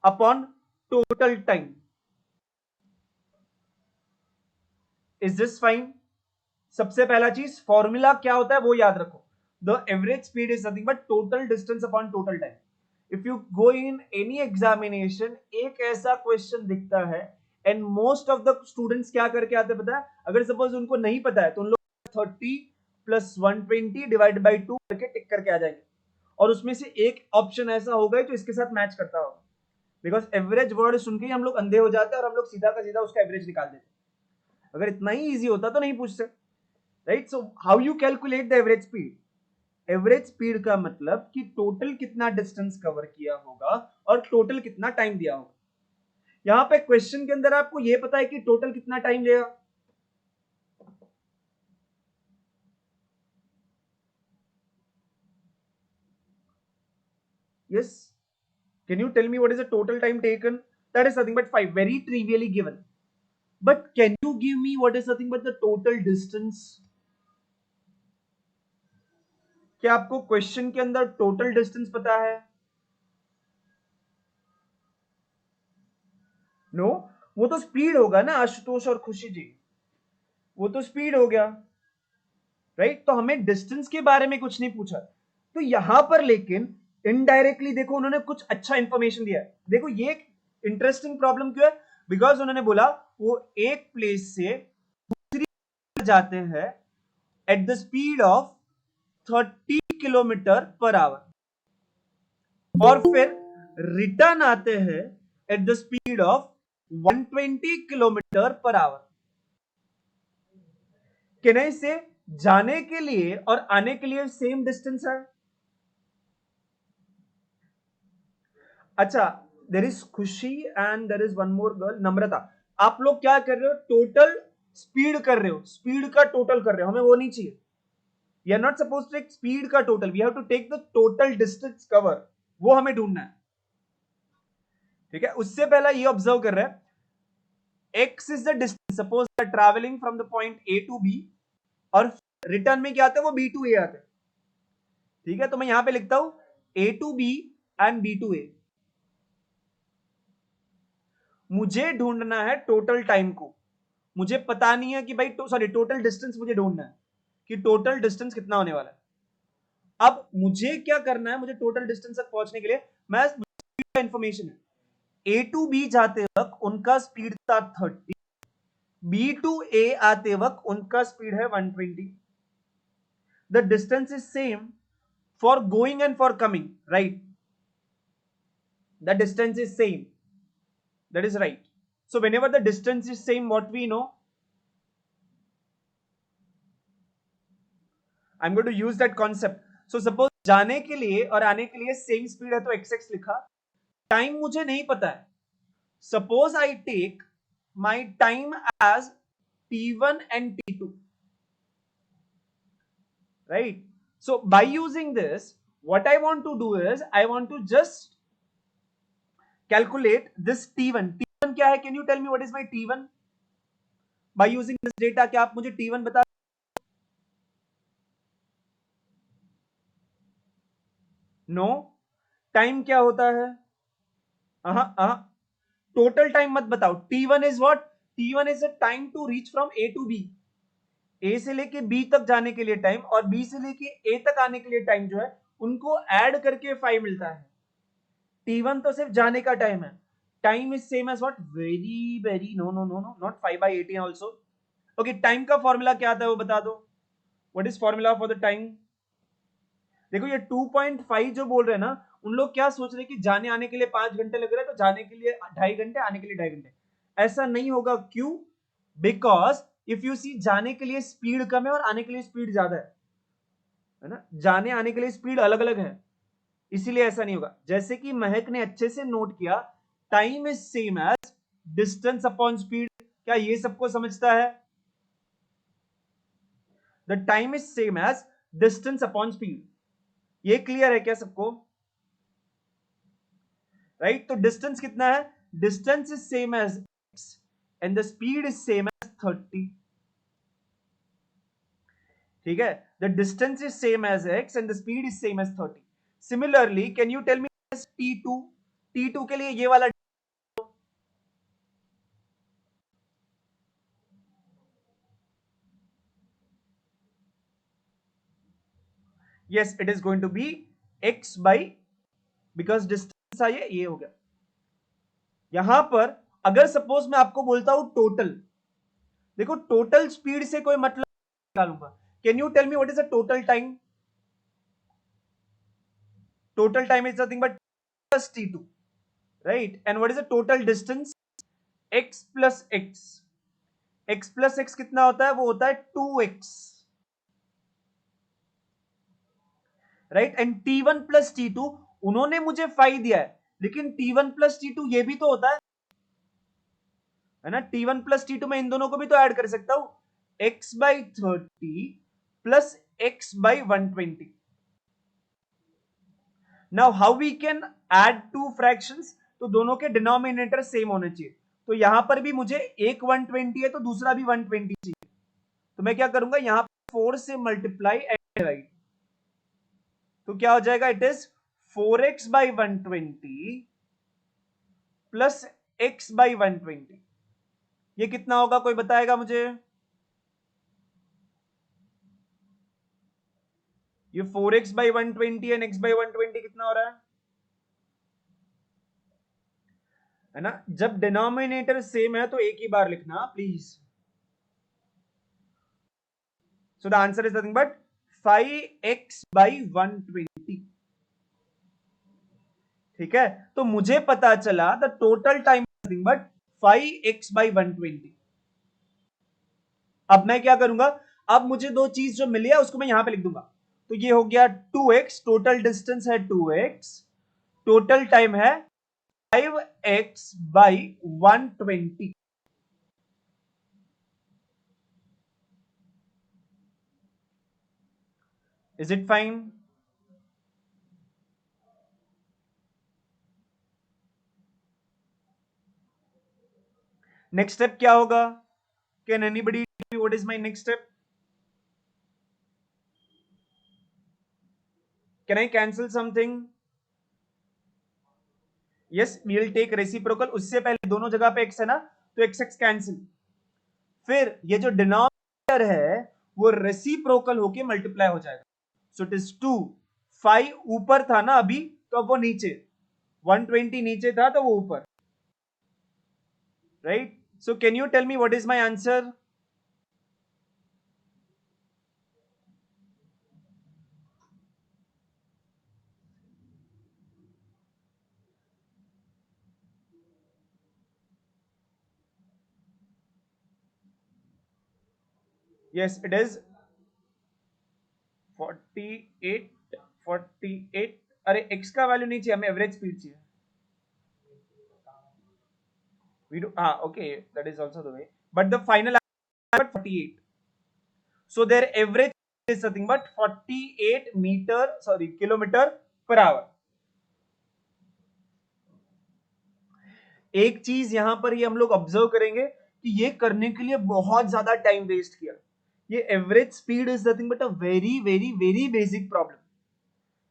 Speaker 1: upon total time. Is this fine? सबसे पहला चीज फॉर्मूला क्या होता है वो याद रखो. The average speed is nothing but total distance upon total time. If you go in any examination, एक ऐसा क्वेश्चन दिखता है and most of the students क्या करके आते हैं पता है? अगर सपोज उनको नहीं पता है तो उन लोग 30 प्लस 120 डिवाइड बाई 2 करके टिक करके आ जाएंगे, और उसमें से एक ऑप्शन ऐसा होगा जो इसके साथ मैच करता होगा. बिकॉज एवरेज वर्ड सुन के हम लोग अंधे हो जाते हैं और हम लोग सीधा का सीधा उसका एवरेज निकाल देते. अगर इतना ही इजी होता तो नहीं पूछते. Right, so how you calculate the average speed? Average speed का मतलब कि टोटल कितना डिस्टेंस कवर किया होगा और टोटल कितना टाइम दिया होगा. यहां पे क्वेश्चन के अंदर आपको यह पता है कि टोटल कितना टाइम लेगा? Yes, can you tell me what is the total time taken? That is nothing but 5, very trivially given. But can you give me what is nothing but the total distance? क्या आपको क्वेश्चन के अंदर टोटल डिस्टेंस पता है? नो, वो तो स्पीड होगा ना आशुतोष और खुशी जी, वो तो स्पीड हो गया. राइट, तो हमें डिस्टेंस के बारे में कुछ नहीं पूछा. तो यहां पर लेकिन इनडायरेक्टली देखो उन्होंने कुछ अच्छा इंफॉर्मेशन दिया है. देखो ये एक इंटरेस्टिंग प्रॉब्लम क्यों है? बिकॉज उन्होंने बोला वो एक प्लेस से दूसरी जाते हैं at the speed of 30 kilometre per our, और फिर रिटर्न आते हैं at the speed of 120 kilometre per our. केनई से जाने के लिए और आने के लिए सेम डिस्टेंस है. अच्छा, there is Khushi and there is one more girl, Namrata. आप लोग क्या कर रहे हो? टोटल स्पीड कर रहे हो, स्पीड का टोटल कर रहे हो. हमें वो नहीं चाहिए. We are not suppose to take speed का total, we have to take the total distance cover. वो हमें ढूंढना है. ठीक है, उससे पहला ये ऑब्जर्व कर रहे हैं x is the distance. Suppose travelling from the point a to b, और रिटर्न में क्या आता है? वो b टू a आते हैं. ठीक है, तो मैं यहां पे लिखता हूं a to b and b to a. मुझे ढूंढना है टोटल टाइम को. मुझे पता नहीं है कि भाई सॉरी टोटल डिस्टेंस मुझे ढूंढना है कि टोटल डिस्टेंस कितना होने वाला है. अब मुझे क्या करना है? मुझे टोटल डिस्टेंस तक पहुंचने के लिए मैं इंफॉर्मेशन है ए टू बी जाते वक्त उनका स्पीड था 30, बी टू ए आते वक्त उनका स्पीड है 120. The distance is same for going and for coming, right? The distance is same, that is right. So whenever the distance is same, what we know, I'm going to use that concept. So suppose जाने के लिए और आने के लिए सेम स्पीड है तो xx लिखा. टाइम मुझे नहीं पता है. Suppose I take my time as t1 and t2, right? So by using this, what I want to do is I want to just calculate this t1. t1 क्या है? Can you tell me what is my t1 by using this data? क्या आप मुझे t1 बता? नो, टाइम क्या होता है? टोटल टाइम मत बताओ. t1 is what? t1 is a time to reach from a to b. a से लेके b तक जाने के लिए टाइम और b से लेके a तक आने के लिए टाइम जो है उनको ऐड करके 5 मिलता है. t1 तो सिर्फ जाने का टाइम है. Time is same as what? Very very no no no no, not 5/18 also. Okay, time का फॉर्मूला क्या आता है वो बता दो. What is formula for the time? देखो ये 2.5 जो बोल रहे हैं ना, उन लोग क्या सोच रहे हैं कि जाने आने के लिए 5 घंटे लग रहे हैं तो जाने के लिए 2.5 घंटे, आने के लिए 2.5 घंटे. ऐसा नहीं होगा. क्यों? बिकॉज इफ यू सी, जाने के लिए स्पीड कम है और आने के लिए स्पीड ज्यादा है ना. जाने आने के लिए स्पीड अलग अलग है, इसीलिए ऐसा नहीं होगा. जैसे कि महक ने अच्छे से नोट किया, time is same as distance upon speed. क्या ये सबको समझता है? The time is same as distance upon speed. ये क्लियर है क्या सबको? राइट, तो डिस्टेंस कितना है? Distance is same as x and the speed is same as 30. ठीक है, the distance is same as x and the speed is same as 30. Similarly, can you tell me t2? t2 के लिए ये वाला, yes it is going to be x by, because distance था ये हो गया. यहां पर अगर सपोज मैं आपको बोलता हूं टोटल, देखो टोटल स्पीड से कोई मतलब निकालूंगा. Can you tell me what is the total time? Total time is nothing but plus t2, right? And what is the total distance? x plus x. x plus x कितना होता है? वो होता है 2x, right? And t1 plus t2, उन्होंने मुझे 5 दिया है, लेकिन t1 प्लस t2 ये भी तो होता है ना? t1 प्लस t2 मैं इन दोनों को भी तो ऐड कर सकता हूं, x by 30 plus x by 120. Now how we can add two fractions? तो दोनों के डिनोमिनेटर सेम होने चाहिए. तो यहां पर भी मुझे एक 120 है तो दूसरा भी 120 चाहिए. तो मैं क्या करूंगा, यहां पर 4 से मल्टीप्लाई एंड डिवाइड. तो क्या हो जाएगा? It is 4x by 120 plus x by 120. ये कितना होगा, कोई बताएगा मुझे? ये 4x by 120 and x by 120 कितना हो रहा है ना? जब डिनोमिनेटर सेम है तो एक ही बार लिखना please. So the answer is nothing but 5x by 120. ठीक है, तो मुझे पता चला the total time nothing but 5x by 120. अब मैं क्या करूंगा, अब मुझे दो चीज जो मिली है उसको मैं यहां पे लिख दूंगा. तो ये हो गया 2x, टोटल डिस्टेंस है 2x, टोटल टाइम है 5x by 120. Is it fine? Next step क्या होगा? Can anybody tell me what is my next step? Can I cancel something? Yes, we will take reciprocal. उससे पहले दोनों जगह पे x है ना, तो x x कैंसिल. फिर ये जो डिनोमिनेटर है वो रेसिप्रोकल होके मल्टीप्लाई हो जाएगा. सो इट इज 2. 5 ऊपर था ना अभी, तो अब वो नीचे, 120 नीचे था तो वो ऊपर, right? So can you tell me what is my answer? Yes it is 48. अरे x का वैल्यू नहीं चाहिए हमें, एवरेज स्पीड चाहिए. We do, okay, that is also the way, but the final answer is 48. So their average is nothing but 48 kilometer per hour. एक चीज यहां पर ये हम लोग ऑब्जर्व करेंगे कि ये करने के लिए बहुत ज्यादा टाइम वेस्ट किया. ये average speed is nothing but a very very very basic problem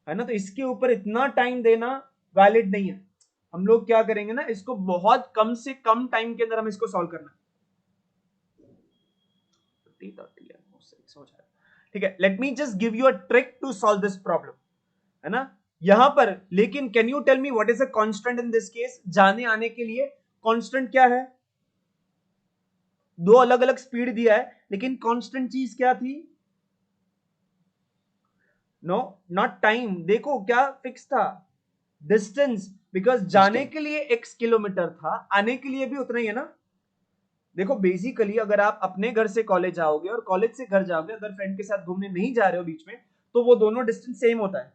Speaker 1: है ना, तो इसके ऊपर इतना टाइम देना वैलिड नहीं है. हम लोग क्या करेंगे ना, इसको बहुत कम से कम टाइम के अंदर हम इसको सॉल्व करना. ठीक है, let me just give you a trick to solve this problem, है ना? यहां पर लेकिन can you tell me what is a constant in this case? जाने आने के लिए कांस्टेंट क्या है? दो अलग अलग स्पीड दिया है, लेकिन कांस्टेंट चीज क्या थी? No, not time. देखो क्या फिक्स था? डिस्टेंस. बिकॉज जाने के लिए x किलोमीटर था, आने के लिए भी उतना ही है ना. देखो बेसिकली अगर आप अपने घर से कॉलेज आओगे और कॉलेज से घर जाओगे, अगर फ्रेंड के साथ घूमने नहीं जा रहे हो बीच में, तो वो दोनों डिस्टेंस सेम होता है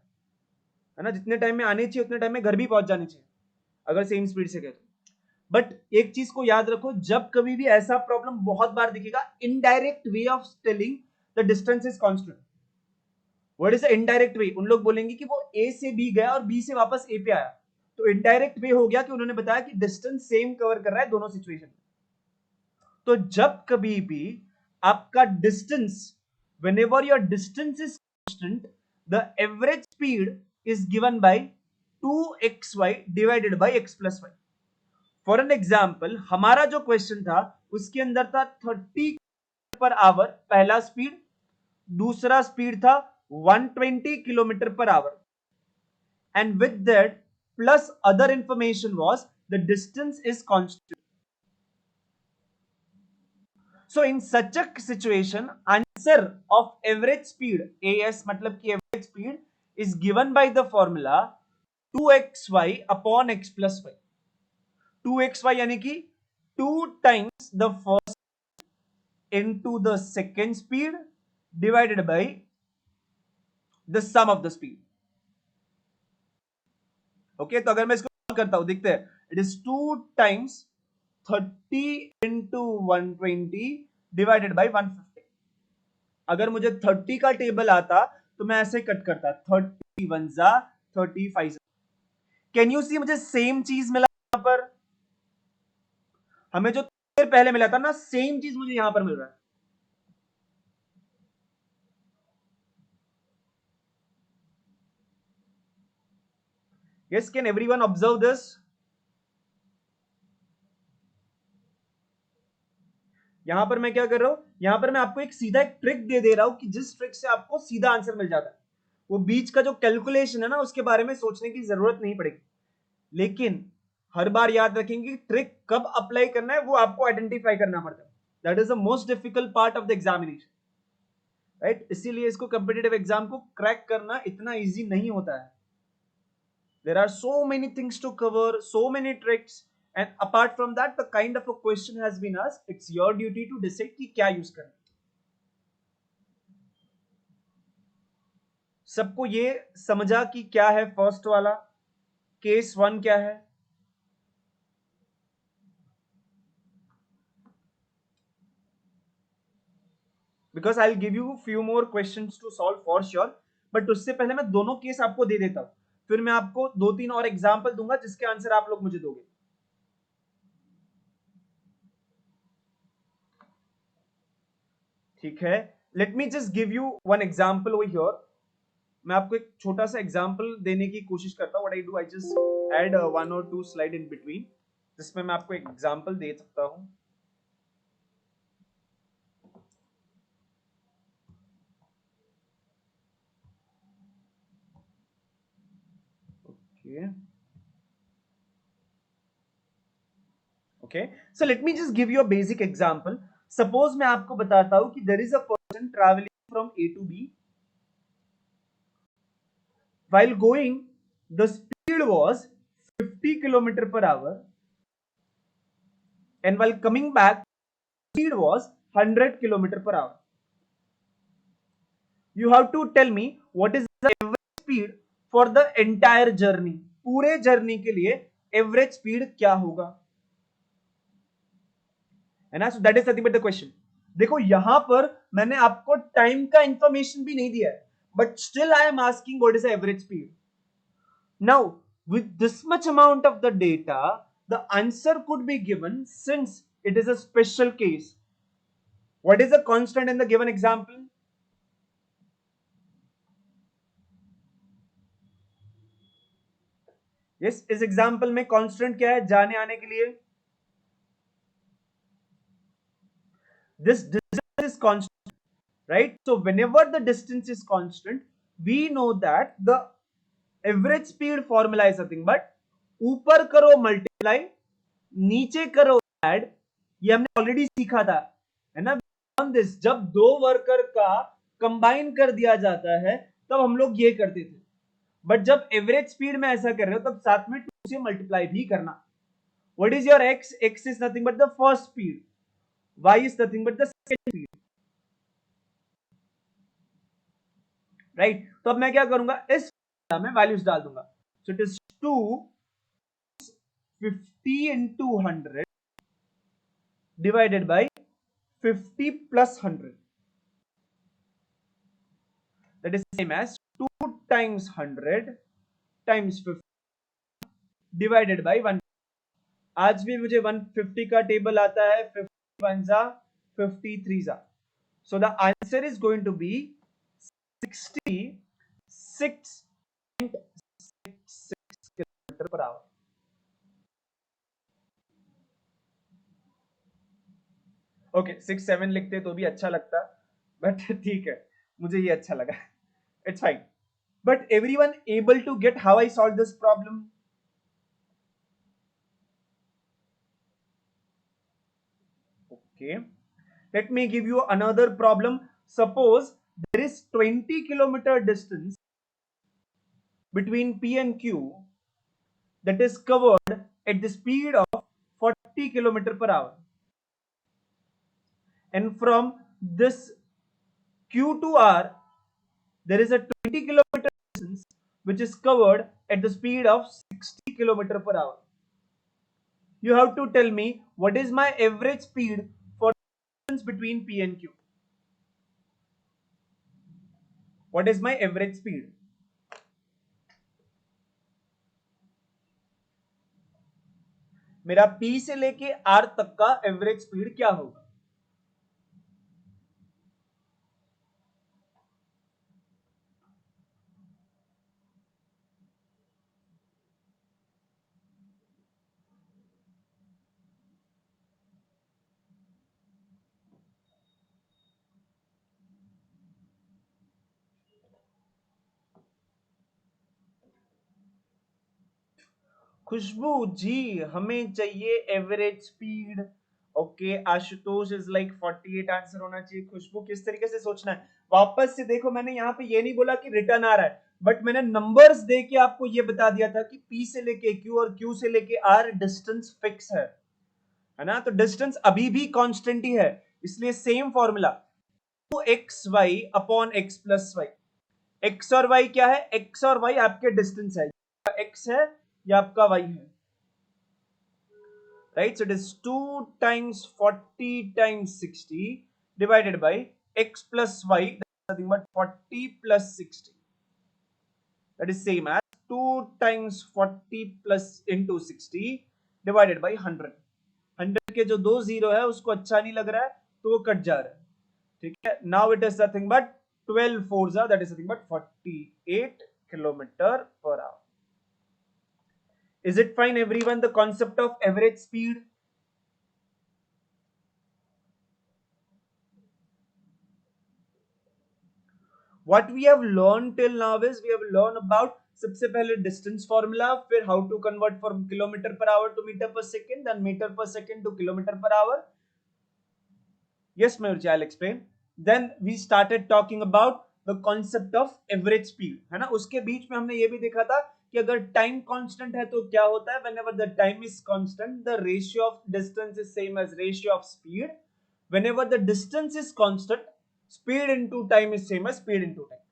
Speaker 1: ना? जितने टाइम में आने चाहिए उतने टाइम में घर भी पहुंच जाने चाहिए अगर सेम स्पीड से गए तो. बट एक चीज को याद रखो, जब कभी भी ऐसा प्रॉब्लम बहुत बार दिखेगा, indirect way of telling the distance is constant. What is the indirect way? उन लोग बोलेंगे कि वो ए से बी गया और बी से वापस ए पे आया, तो इनडायरेक्ट वे हो गया कि उन्होंने बताया कि डिस्टेंस सेम कवर कर रहा है दोनों सिचुएशन में. तो जब कभी भी आपका distance, whenever your distance is constant, the average speed is given by 2xy divided by x plus y. For an example, हमारा जो क्वेश्चन था उसके अंदर था 30 पर आवर पहला स्पीड, दूसरा स्पीड था 120 kilometre per our, and with that plus other information was the distance is constant. So in such a situation, answer of average speed, AS मतलब कि average speed is given by the formula 2xy upon x plus y. 2xy यानी कि 2 times the first into the second speed divided by the sum of the speed. Okay, तो अगर मैं इसको solve करता हूं, देखते हैं, it is 2 times 30 into 120 divided by 150. अगर मुझे 30 का टेबल आता तो मैं ऐसे कट करता, 30 1 जा 35. कैन यू सी मुझे सेम चीज मिला यहां पर, हमें जो देर पहले मिला था ना, सेम चीज मुझे यहां पर मिल रहा है. Yes, can everyone observe this? यहां पर मैं क्या कर रहा हूं, यहां पर मैं आपको एक सीधा एक ट्रिक दे रहा हूं कि जिस ट्रिक से आपको सीधा आंसर मिल जाता है. वो बीच का जो कैलकुलेशन है ना, उसके बारे में सोचने की जरूरत नहीं पड़ेगी. लेकिन हर बार याद रखेंगे ट्रिक कब अप्लाई करना है वो आपको आइडेंटिफाई करना पड़ता है. That is the most difficult part of the examination, right? इसीलिए इसको कॉम्पिटिटिव एग्जाम को क्रैक करना इतना इजी नहीं होता है. There are so many things to cover, so many tricks, and apart from that, the kind of a question has been asked. It's your duty to decide कि क्या यूज करना. सबको ये समझा कि क्या है फर्स्ट वाला केस 1 क्या है? Because I'll give you few more questions to solve for sure, but उससे पहले मैं दोनों केस आपको दे देता हूं, फिर मैं आपको 2-3 और एग्जाम्पल दूंगा जिसके आंसर आप लोग मुझे दोगे. ठीक है, let me just give you one example over here. मैं आपको एक छोटा सा एग्जाम्पल देने की कोशिश करता हूं. What I do, I just add 1 or 2 slide in between, जिसमें मैं आपको एक एग्जाम्पल दे सकता हूं. Okay okay, so let me just give you a basic example. Suppose मैं आपको बताता हूं कि there is a person travelling from A to B. While going, the speed was 50 kilometer per hour, and while coming back, speed was 100 kilometer per hour. You have to tell me what is the average speed for the entire journey. पूरे जर्नी के लिए एवरेज स्पीड क्या होगा, है ना? So that is nothing but the question. देखो यहां पर मैंने आपको टाइम का इंफॉर्मेशन भी नहीं दिया है, but still I am asking what is the average speed. Now, with this much amount of the data, the answer could be given since it is a special case. What is the constant in the given example? Yes, इस एग्जाम्पल में कांस्टेंट क्या है जाने आने के लिए? This distance is constant, right? So whenever the distance is constant, we know that the average speed formula is nothing but ऊपर करो मल्टीप्लाई, नीचे करो ऐड. ये हमने ऑलरेडी सीखा था, है ना? दिस जब दो वर्कर का कंबाइन कर दिया जाता है तब हम लोग ये करते थे, बट जब एवरेज स्पीड में ऐसा कर रहे हो तब साथ में 2 से मल्टीप्लाई भी करना. What is your x? X is nothing but the first speed, y is nothing but the second speed, right? तो अब मैं क्या करूंगा, इस में वैल्यूज डाल दूंगा. सो it is 250 into 100 divided by 50 plus 100. That is same as 2 times 100 times 50 divided by 1. आज भी मुझे 150 का टेबल आता है, ones are 53s are. So the answer is going to be 66.66 kilometer per hour. Okay 6 7 लिखते तो भी अच्छा लगता, बट ठीक है, मुझे ये अच्छा लगा. It's fine. But everyone able to get how I solve this problem? Okay, let me give you another problem. Suppose there is 20-kilometer distance between P and Q that is covered at the speed of 40 kilometer per hour, and from this Q to R there is a 20-kilometer distance which is covered at the speed of 60 kilometer per hour. You have to tell me what is my average speed for the distance between P and Q. What is my average speed? मेरा P से लेके R तक का एवरेज स्पीड क्या होगा? खुशबू जी, हमें चाहिए average speed. Okay, Ashutosh is like 48 answer होना चाहिए. खुशबू किस तरीके से सोचना है? वापस से देखो, मैंने यहाँ पे ये नहीं बोला कि रिटर्न आ रहा है, बट मैंने नंबर्स दे के आपको ये बता दिया था कि P से लेके Q और Q से लेके R डिस्टेंस फिक्स है ना? तो डिस्टेंस अभी भी कांस्टेंट ही है, इसलिए same formula 2xy upon x plus y. x और y क्या है? x और y आपके डिस्टेंस है, x है या आपका y है, right? So it is 2 times 40 times 60 divided by x plus y, that's nothing but 40 plus 60. That is same as 2 times 40 plus into 60 divided by 100. 100 के जो दो जीरो है उसको अच्छा नहीं लग रहा है तो वो कट जा रहा है, ठीक है. Now it is nothing but 12 fours are, that is nothing but 48 kilometer per hour. Is it fine everyone, the concept of average speed? What we have learned till now is we have learned about सबसे पहले डिस्टेंस फॉर्मूला, फिर how to convert from kilometre per hour to metre per second, then metre per second to kilometre per hour. Yes, Mayur, I'll explain. Then we started talking about the concept of average speed, है ना? उसके बीच में हमने ये भी देखा था कि अगर टाइम कांस्टेंट है तो क्या होता है? whenever the time is constant, the ratio of distance is same as ratio of speed. Whenever the distance is constant, speed into time is same as speed into time.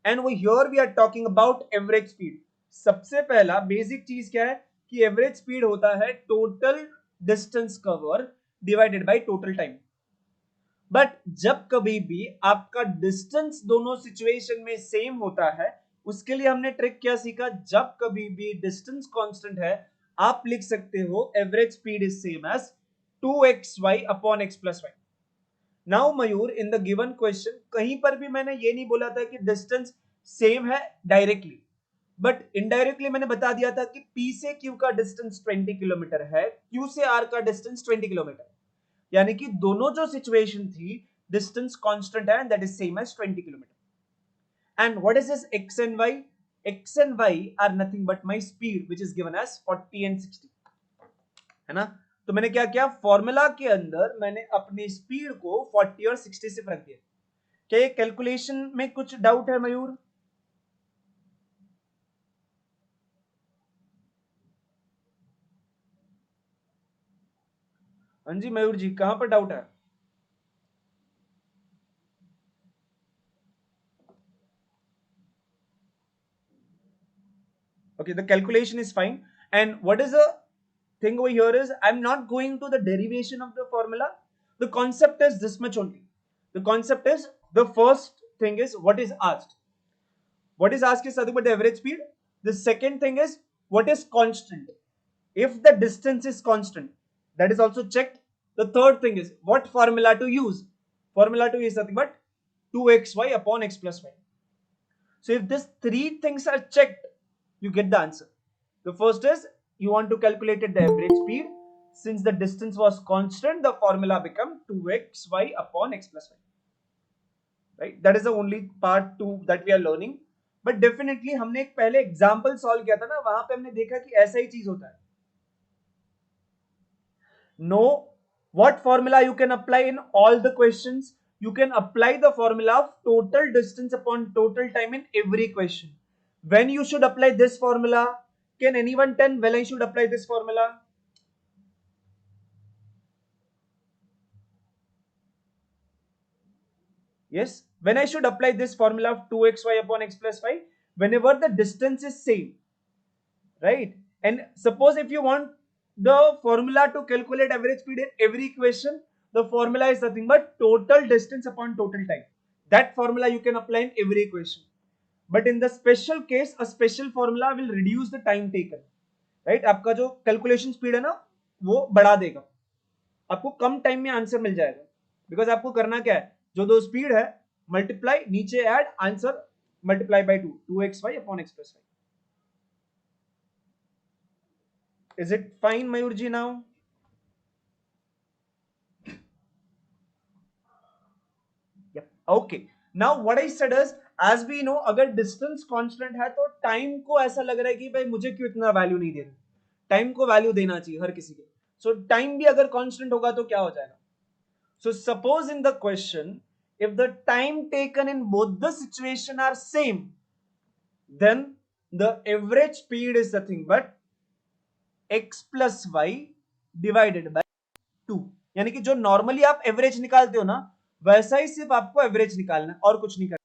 Speaker 1: And over here we are talking about average speed. सबसे पहला बेसिक चीज क्या है कि एवरेज स्पीड होता है total distance cover divided by total time. But जब कभी भी आपका डिस्टेंस दोनों सिचुएशन में सेम होता है, उसके लिए हमने ट्रिक क्या सीखा? जब कभी भी डिस्टेंस कांस्टेंट है, आप लिख सकते हो average speed is same as 2xy upon x plus y. Now Mayur, in the given question कहीं पर भी मैंने ये नहीं बोला था कि डिस्टेंस सेम है डायरेक्टली, बट इनडायरेक्टली मैंने बता दिया था कि P से Q का डिस्टेंस 20 किलोमीटर है, Q से R का डिस्टेंस 20 किलोमीटर, यानी कि दोनों जो सिचुएशन थी डिस्टेंस कांस्टेंट है, that is same as 20 kilometre. And what is this x and y? x and y are nothing but my speed which is given as 40 and 60, है ना? तो मैंने क्या किया, फॉर्मूला के अंदर मैंने अपनी स्पीड को 40 और 60 से रख दिया. क्या ये कैलकुलेशन में कुछ डाउट है मयूर? हाँ जी मयूर जी, कहां पर डाउट है? Okay, the calculation is fine. And what is the thing over here is, I'm not going to the derivation of the formula. The concept is this much only. The concept is, the first thing is what is asked. What is asked is nothing but the average speed. The second thing is what is constant. If the distance is constant, that is also checked. The third thing is what formula to use. Formula to use nothing but 2xy upon x plus y. So if these three things are checked, you get the answer. The first is you want to calculate the average speed. Since the distance was constant, the formula become 2xy upon x plus y. Right? That is the only part 2 that we are learning. But definitely हमने एक पहले एग्जाम्पल सॉल्व किया था ना, वहां पे हमने देखा कि ऐसा ही चीज होता है. Know what formula you can apply in all the questions. You can apply the formula of total distance upon total time in every question. When you should apply this formula? Can anyone tell when I should apply this formula? Yes, when I should apply this formula of 2xy upon x plus y, whenever the distance is same, right? And suppose if you want the formula to calculate average speed in every equation, the formula is nothing but total distance upon total time. That formula you can apply in every equation. But in the special case, a special formula will reduce the time taken, right? आपका जो calculation speed है ना, वो बढ़ा देगा. आपको कम टाइम में आंसर मिल जाएगा. बिकॉज आपको करना क्या है, जो दो स्पीड है मल्टीप्लाई, नीचे add, answer multiply by 2xy upon x plus y. Is it fine, Mayurji, now? Yep. Okay. Now what I said is, as we know, अगर distance constant है तो time को ऐसा लग रहा है कि भाई मुझे क्यों इतना वैल्यू नहीं दे रहे. टाइम को वैल्यू देना चाहिए हर किसी के. सो टाइम भी अगर कांस्टेंट होगा तो क्या हो जाएगा. So suppose in the question, if the time taken in both the situation are same, then the average speed is nothing but x plus y divided by 2. यानी कि जो नॉर्मली आप एवरेज निकालते हो ना, वैसा ही सिर्फ आपको एवरेज निकालना है और कुछ नहीं करना.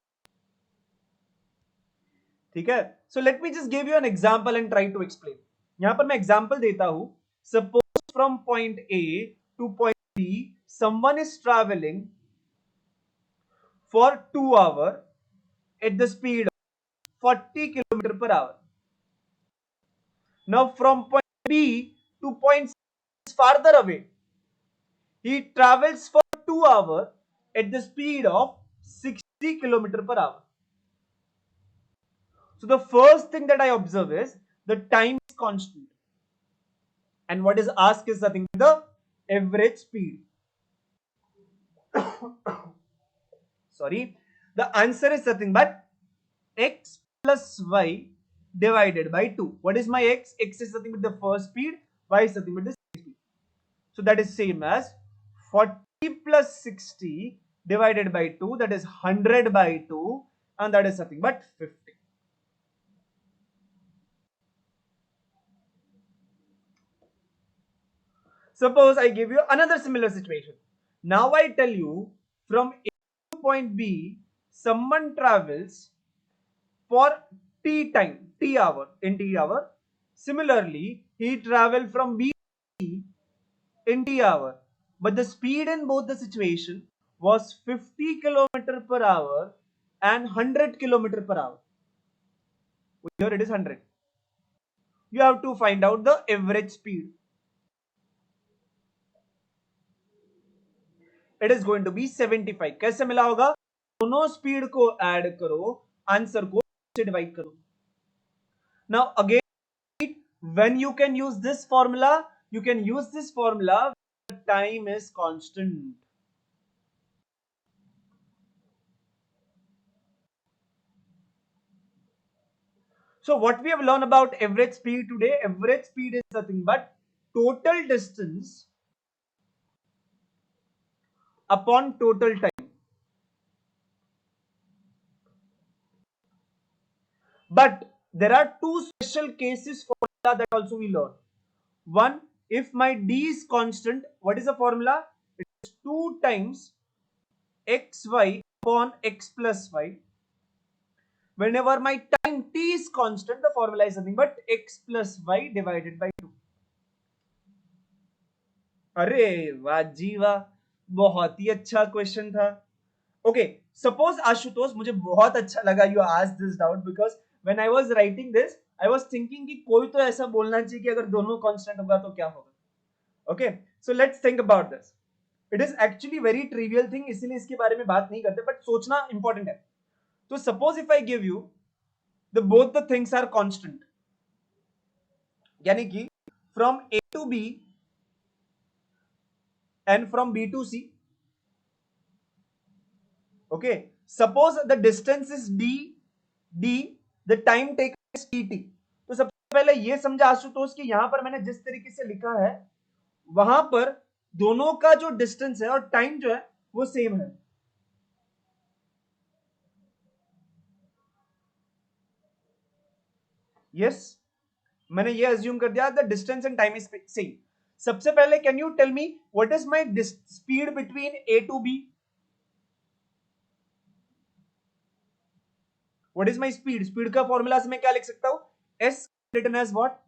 Speaker 1: ठीक है. So let me just give you an example and try to explain. यहां पर मैं एग्जांपल देता हूं. Suppose from point A to point B someone is traveling for 2 hours at the speed of 40 km per hour. Now from point B to point C is farther away. He travels for 2 hours at the speed of 60 km per hour. So the first thing that I observe is the time is constant. And what is asked is nothing but the average speed. Sorry, the answer is nothing but x plus y divided by 2. What is my x? X is nothing but the first speed, y is nothing but the second speed. So that is same as 40 plus 60 divided by 2, that is 100 by 2, and that is nothing but 50. Suppose I give you another similar situation. Now I tell you from A to point B, someone travels for t time, t hour, in t hour. Similarly, he traveled from B to C in t hour, but the speed in both the situation was 50 km per hour and 100 km per hour. Here it is 100. You have to find out the average speed. It is going to be 75. कैसे मिला होगा? दोनों स्पीड को ऐड करो, आंसर को डिवाइड करो. Now again, when you can use this formula, you can use this formula when time is constant. So what we have learned about average speed today, average speed is nothing but total distance upon total time. But there are two special cases formula that also we learn. One, if my d is constant, what is the formula? It is 2 times xy upon x plus y. Whenever my time t is constant, the formula is nothing but x plus y divided by 2. अरे वाह जी वाह, बहुत ही अच्छा क्वेश्चन था. ओके, सपोज आशुतोष, मुझे बहुत अच्छा लगा you asked this doubt, because when I was writing this I was thinking कि कोई तो ऐसा बोलना चाहिए कि अगर दोनों कांस्टेंट होगा तो क्या होगा. Okay, so let's think about this. It is actually very trivial thing, इसीलिए इसके बारे में बात नहीं करते, बट सोचना इंपॉर्टेंट है. तो suppose if I give you the both the things are constant, यानी कि from A to B and from B to C. Okay, suppose the distance is d, the time taken is tt. तो सबसे पहले ये समझा आशुतोष कि यहां पर मैंने जिस तरीके से लिखा है वहां पर दोनों का जो डिस्टेंस है और टाइम जो है वो सेम है. यस, मैंने ये अज्यूम कर दिया the distance and time is same. सबसे पहले can you tell me what is my speed between A to B? What is my speed? Speed का फॉर्मूला से मैं क्या लिख सकता हूं? S written as what?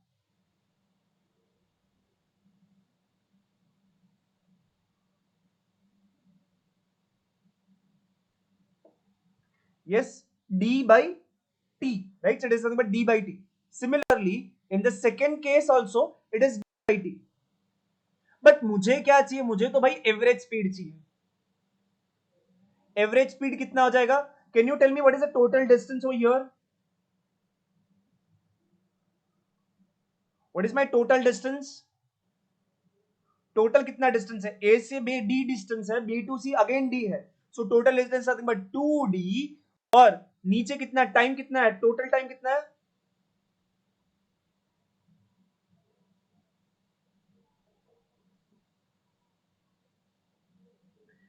Speaker 1: Yes, d by t, right? So it is nothing but d by t. Similarly, in the second case also, it is d by t. But मुझे क्या चाहिए? मुझे तो भाई एवरेज स्पीड चाहिए. एवरेज स्पीड कितना हो जाएगा? Can you tell me what is the total distance over here? What is my total distance? Total कितना डिस्टेंस है? ए से बी डी डिस्टेंस है, B to C again D है. So total distance nothing but 2d. और नीचे कितना टाइम, कितना है टोटल टाइम, कितना है?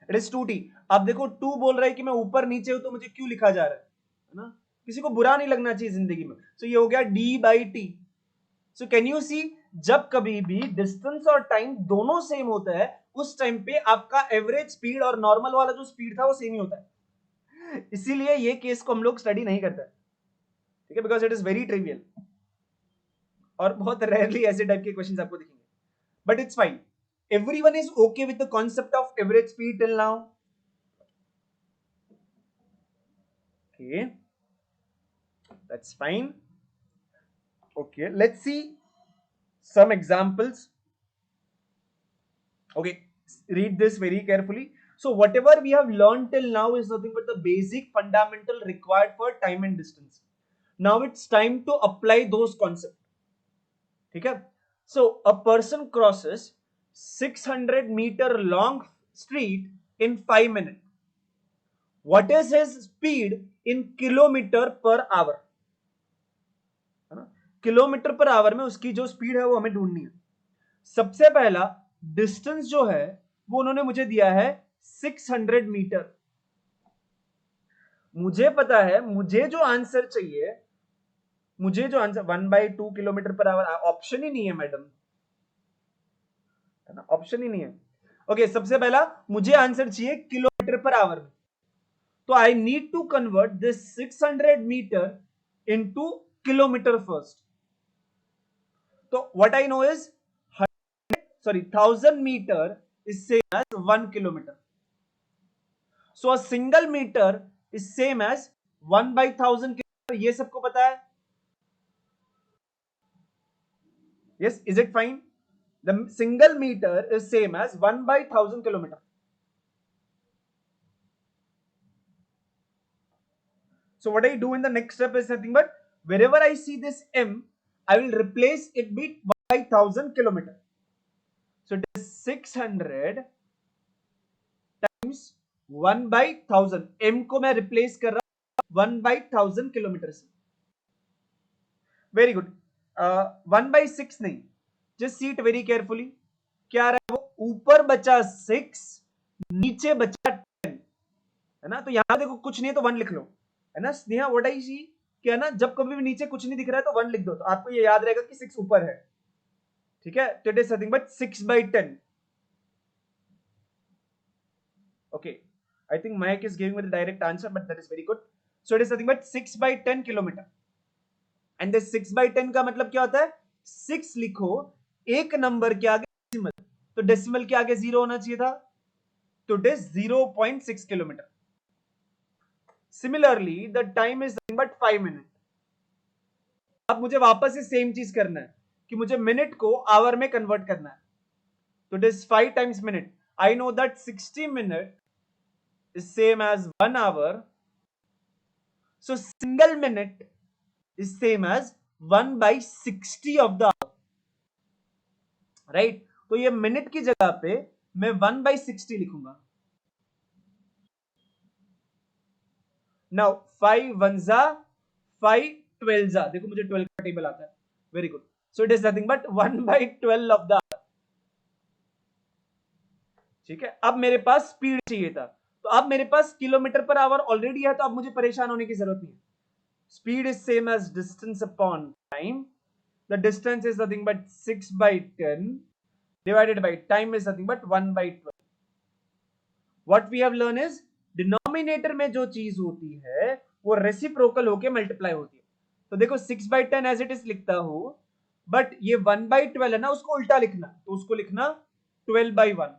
Speaker 1: It is 2t. अब देखो 2 बोल रहा है कि मैं ऊपर नीचे हूं, तो मुझे क्यों लिखा जा रहा है ना? किसी को बुरा नहीं लगना चाहिए जिंदगी में. सो ये हो गया d by T. So can you see, जब कभी भी डिस्टेंस और टाइम दोनों सेम होता है उस टाइम पे आपका एवरेज स्पीड और नॉर्मल वाला जो स्पीड था वो सेम ही होता है. इसीलिए ये केस को हम लोग स्टडी नहीं करते, ठीक है, because it is very trivial और बहुत रेयरली ऐसे टाइप के क्वेश्चंस आपको दिखेंगे. But it's fine. Everyone is okay with the concept of average speed till now? Okay, that's fine. Okay, let's see some examples. Okay, read this very carefully. So whatever we have learned till now is nothing but the basic fundamental required for time and distance. Now it's time to apply those concepts. ठीक है? So a person crosses 600-meter long street in 5 minutes. What is his speed in kilometer per hour? है ना? किलोमीटर पर आवर में उसकी जो स्पीड है वो हमें ढूंढनी है. सबसे पहला डिस्टेंस जो है वो उन्होंने मुझे दिया है 600 मीटर. मुझे पता है, मुझे जो आंसर चाहिए, मुझे जो answer 1/2 kilometre per hour, option ही नहीं है मैडम, है ना? ऑप्शन ही नहीं है. ओके, सबसे पहला मुझे आंसर चाहिए किलोमीटर पर आवर में. तो I need to convert this 600 metre into kilometre first. तो what I know is 1000 meter is same as 1 kilometer. So a single meter is same as 1/1000 kilometer. ये सबको पता है? Yes, is it fine? The single meter is same as 1/1000 kilometer. So what I do in the next step is nothing but wherever I see this m, I will replace it with 1/1000 kilometer. So it is 600 times 1/1000. m को मैं रिप्लेस कर रहा हूं 1/1000 किलोमीटर से. Very good. 1/6 नहीं, जस्ट सीट वेरी केयरफुली. क्या आ रहा है वो? ऊपर बचा 6, नीचे बचा 10, है ना? तो यहां देखो कुछ नहीं है तो 1 लिख लो, है ना स्नेहा? व्हाट आई सी, क्या ना, जब कभी भी नीचे कुछ नहीं दिख रहा है तो 1 लिख दो, तो आपको ये याद रहेगा कि 6 ऊपर है. ठीक है, तो it is nothing but 6/10. Okay, I think Mahek is giving me the direct answer, but that is very good. So it is nothing but 6/10 kilometer. And this 6/10 का मतलब क्या होता है? 6 लिखो एक नंबर के आगे डेसिमल, तो डेसिमल के आगे 0 होना चाहिए था, तो it is 0.6 kilometre. Similarly, the time is nothing but 5 minutes. अब मुझे वापस से सेम चीज करना है कि मुझे मिनट को आवर में कन्वर्ट करना है, तो it is 5 times minute. I know that 60 minutes is same as 1 hour. So single minute is same as 1 by 60 of the hour. Right? तो ये मिनट की जगह पे मैं 1 by 60 लिखूंगा. Now 5 1 5 12 देखो मुझे 12 का टेबल आता है. Very good. So it is nothing but 1 by 12 of the hour. ठीक है. अब मेरे पास स्पीड चाहिए था, तो अब मेरे पास किलोमीटर पर आवर ऑलरेडी है, तो अब मुझे परेशान होने की जरूरत नहीं है. Speed is same as distance upon time. The distance is nothing but 6 by 10 divided by time is nothing but 1 by 12. What we have learned is denominator में जो चीज होती है वो रेसिप्रोकल होके मल्टीप्लाई होती है. तो देखो 6 by 10 एज इट इज लिखता हूं, बट ये 1 by 12 है ना, उसको उल्टा लिखना, तो उसको लिखना 12 by 1.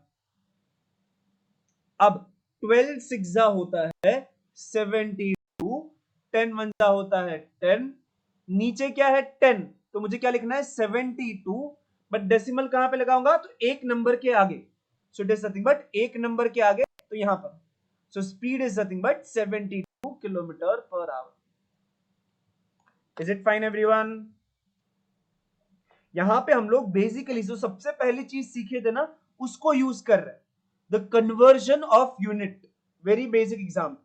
Speaker 1: अब 12 सिक्सा होता है 72, 10 वंजा होता है 10, नीचे क्या है 10, तो मुझे क्या लिखना है 72, बट डेसिमल कहां पे लगाऊंगा, तो एक नंबर के आगे. सो इट इज नथिंग बट एक नंबर के आगे, तो यहां पर. So speed is nothing but 72 kilometre per hour. Is it fine everyone? यहां पे हम लोग बेसिकली जो सबसे पहली चीज सीखे थे ना, उसको यूज कर रहे हैं. The conversion of unit. Very basic example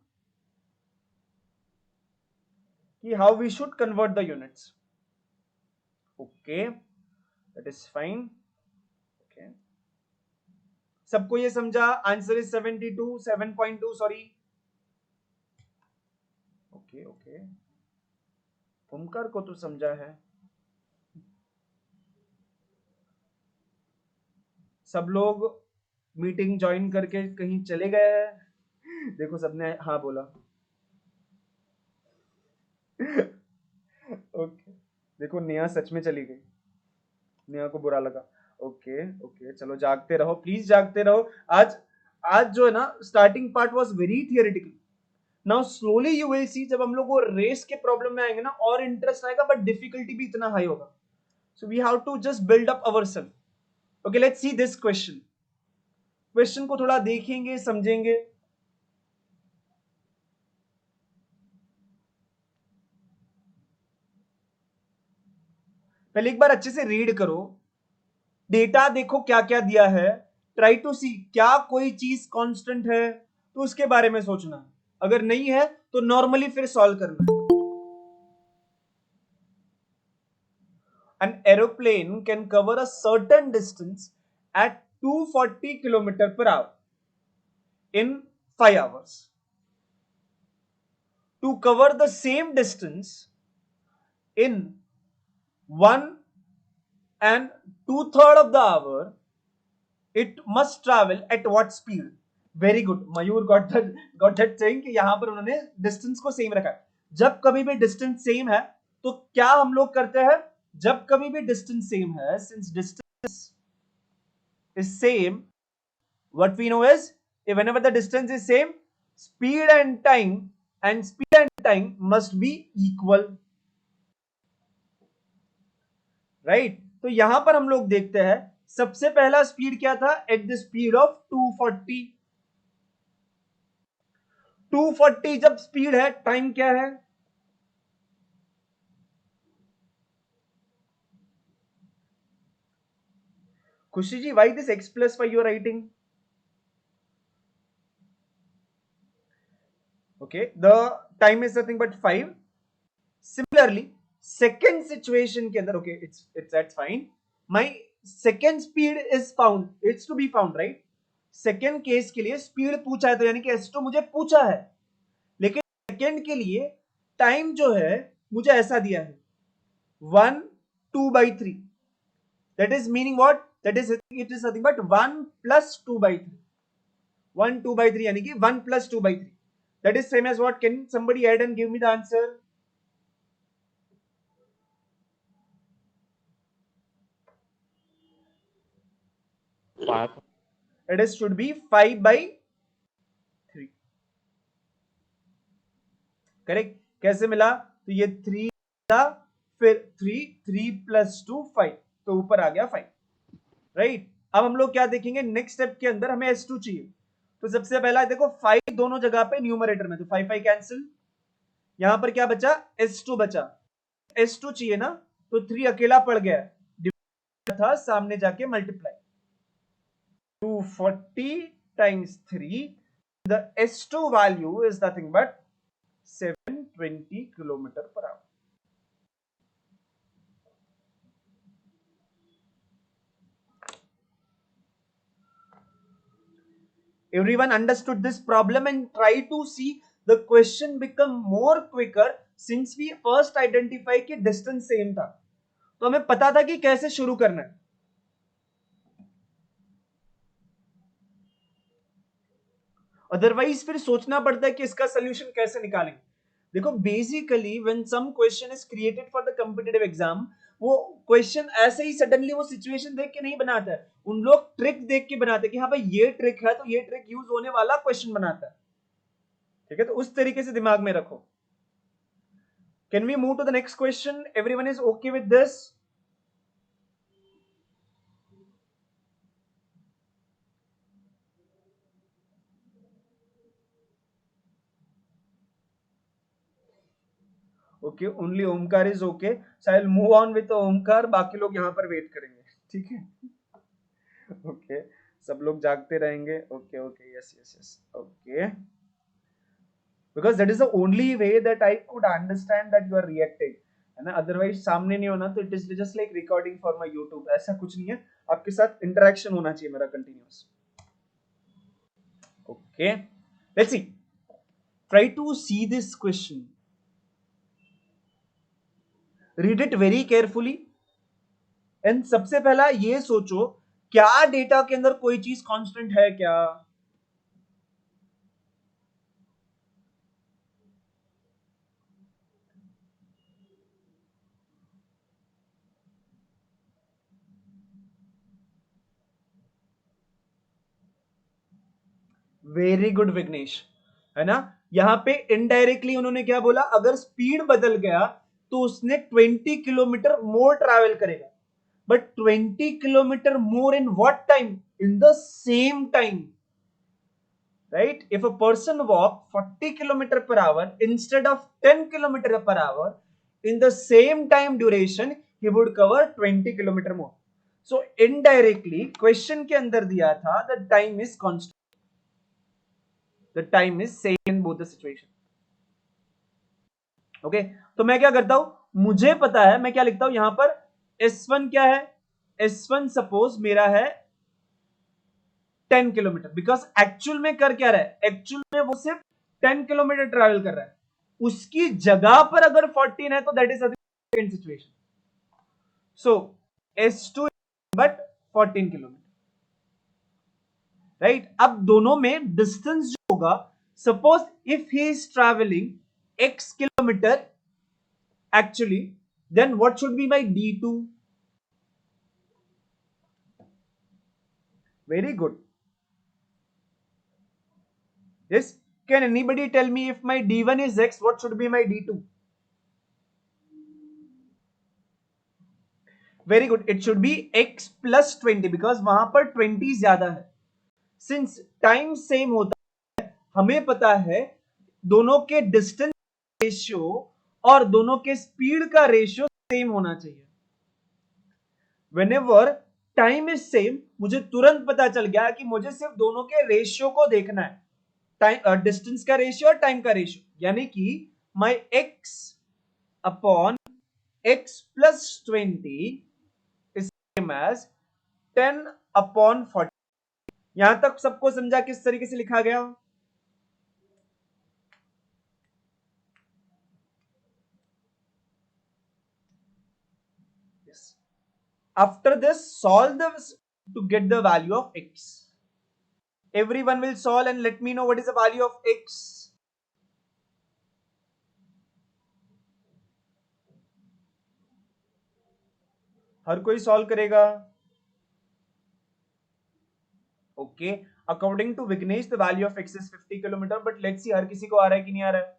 Speaker 1: कि how we should convert the units. Okay, that is fine. Okay, सबको ये समझा? आंसर इज 72, 7.2 सॉरी. ओके ओके, ओमकार को तो समझा है. सब लोग मीटिंग ज्वाइन करके कहीं चले गए हैं? देखो सबने हाँ बोला. ओके, देखो नेहा सच में चली गई. नेहा को बुरा लगा. ओके ओके, चलो जागते रहो, प्लीज जागते रहो. आज जो है ना, starting part was very theoretical. Now slowly you will see, जब हम लोग वो रेस के प्रॉब्लम में आएंगे ना, और इंटरेस्ट आएगा, बट डिफिकल्टी भी इतना हाई होगा. So we have to just build up ourselves. Okay, let's see this question. Question को थोड़ा देखेंगे, समझेंगे. पहले एक बार अच्छे से रीड करो. डेटा देखो क्या क्या दिया है. ट्राई टू सी क्या कोई चीज कांस्टेंट है, तो उसके बारे में सोचना. अगर नहीं है तो नॉर्मली फिर सॉल्व करना. An aeroplane can cover a certain distance at 240 km per hour in 5 hours. To cover the same distance in 1 and 2/3 of the hour, it must travel at what speed? Very good, Mayur got that saying कि यहां पर उन्होंने डिस्टेंस को सेम रखा है. जब कभी भी डिस्टेंस सेम है तो क्या हम लोग करते हैं? जब कभी भी डिस्टेंस सेम है, since distance is same, what we know is whenever the distance is same, speed and time must be equal. right? तो यहां पर हम लोग देखते हैं, सबसे पहला स्पीड क्या था? At the speed of 240. 240 जब स्पीड है, टाइम क्या है? खुशी जी, why this x plus y you are writing? Okay, the time is nothing but 5. Similarly, second situation के अंदर, okay, it's that's fine. My second speed is found. It's to be found, right? Second case के लिए स्पीड पूछा है, तो यानी कि S2 मुझे पूछा है, लेकिन सेकेंड के लिए टाइम जो है मुझे ऐसा दिया है 1 2/3. That is meaning what? That is it is nothing but 1 plus 2/3. 1 2/3 यानी कि 1 plus 2/3. That is same as what? Can somebody add and give me the answer? It is should be 5/3. Correct. कैसे मिला? तो ये 3 था, फिर 3 3 plus 2 5, तो ऊपर आ गया 5. राइट? अब हम लोग क्या देखेंगे, नेक्स्ट स्टेप के अंदर हमें S2 चाहिए। तो सबसे पहला देखो 5 दोनों जगह पे न्यूमरेटर में, तो 5 5 कैंसिल, यहां पर क्या बचा, S2 बचा। S2 चाहिए ना, तो 3 अकेला पड़ गया, था सामने जाके multiply, 240 times 3, the S2 value is nothing but 720 kilometer per hour. Everyone understood this problem and try to see the question become more quicker since we first identify कि distance same था, तो हमें पता था कि कैसे शुरू करना है। अदरवाइज फिर सोचना पड़ता है कि इसका सोल्यूशन कैसे निकालेंगे। देखो basically when some question is created for the competitive exam, वो क्वेश्चन ऐसे ही सडनली वो सिचुएशन देख के नहीं बनाता है, उन लोग ट्रिक देख के बनाते हैं कि हाँ भाई ये ट्रिक है, तो ये ट्रिक यूज होने वाला क्वेश्चन बनाता है। ठीक है, तो उस तरीके से दिमाग में रखो। Can we move to the next question? Everyone is okay with this? Okay, only Omkar is okay, so I will move on with Omkar, बाकी लोग यहाँ पर वेट करेंगे। ठीक है, ओके, सब लोग जागते रहेंगे। Okay okay, yes yes yes, okay, because that is the only way that I could understand that you are reacting, है ना, अदरवाइज सामने नहीं होना तो it is just like recording for my YouTube, ऐसा कुछ नहीं है, आपके साथ इंटरेक्शन होना चाहिए मेरा continuous. Okay, let's see, try to see this question, read it very carefully and सबसे पहला ये सोचो, क्या डेटा के अंदर कोई चीज कांस्टेंट है क्या? वेरी गुड विग्नेश, है ना, यहां पे इनडायरेक्टली उन्होंने क्या बोला, अगर स्पीड बदल गया तो उसने 20 किलोमीटर मोर ट्रैवल करेगा, but 20 kilometer more in what time? In the same time, right? If a person walk 40 kilometer per hour instead of 10 kilometer per hour, in the same time duration he would cover 20 kilometer more. So indirectly question के अंदर दिया था the time is constant, the time is same in both the situation. Okay, तो मैं क्या करता हूं, मुझे पता है मैं क्या लिखता हूं यहां पर, S1 क्या है, S1 सपोज मेरा है 10 किलोमीटर, बिकॉज एक्चुअल में कर क्या रहा है, एक्चुअल में वो सिर्फ 10 किलोमीटर ट्रैवल कर रहा है, उसकी जगह पर अगर 14 है तो that is second situation. So S2 but 14 kilometre, right. अब दोनों में डिस्टेंस जो होगा, suppose if he is travelling x kilometre actually, then what should be my D2? Very good, yes, can anybody tell me if my D1 is x, what should be my D2? Very good, it should be x plus 20, because वहां पर 20 ज्यादा है, सिंस टाइम सेम होता है, हमें पता है दोनों के डिस्टेंस रेशियो और दोनों के स्पीड का रेशियो सेम होना चाहिए। व्हेनेवर टाइम इज सेम, मुझे तुरंत पता चल गया कि मुझे सिर्फ दोनों के रेशियो को देखना है, टाइम डिस्टेंस का रेशियो और टाइम का रेशियो, यानी कि माई x upon x plus 20 is same as 10 upon 40। यहां तक सबको समझा किस तरीके से लिखा गया? yes. After this, solve this to get the value of x. Everyone will solve and let me know what is the value of x. हर कोई सॉल्व करेगा? Okay, according to Vignesh the value of x is 50 kilometre, but let's see हर किसी को आ रहा है कि नहीं आ रहा है।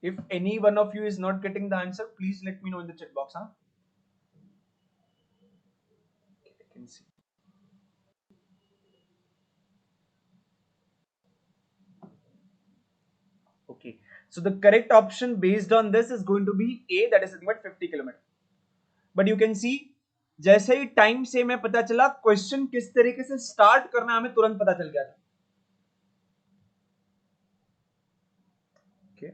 Speaker 1: If any one of you is not getting the answer, please let me know in the chat box. Okay, I can see. Okay, so the correct option based on this is going to be A, that is nothing but 50 kilometer. But you can see, जैसे ही टाइम से मैं पता चला क्वेश्चन किस तरीके से स्टार्ट करना हमें तुरंत पता चल गया था. Okay.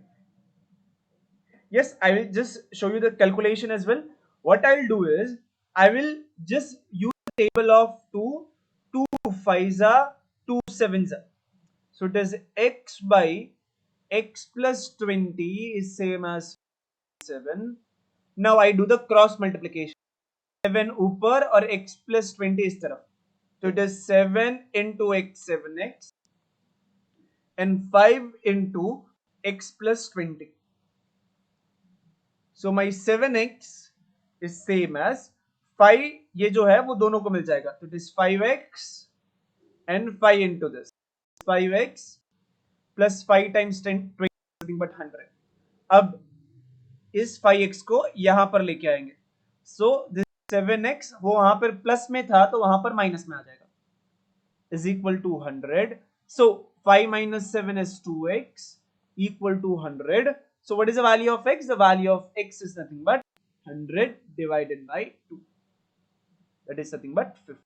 Speaker 1: Yes, I will just show you the calculation as well. What I'll do is I will just use the table of 2 5s are 2 7s are. So it is x by x plus 20 is same as 7. Now I do the cross multiplication. 7 ऊपर और x plus 20 इस तरफ. So it is 7 into x 7x and 5 into x plus 20. So my 7x is same as 5. ये जो है वो दोनों को मिल जाएगा. तो it is 5x and 5 into this. 5x plus 5 times 10 20 nothing but 100. अब इस 5x को यहां पर लेके आएंगे. So this 7x वो वहां पर प्लस में था तो वहां पर माइनस में आ जाएगा. Is equal to 100. So 5 minus 7 is 2x equal to 100. So what is the value of x? The value of x is nothing but 100 divided by 2. That is nothing but 50.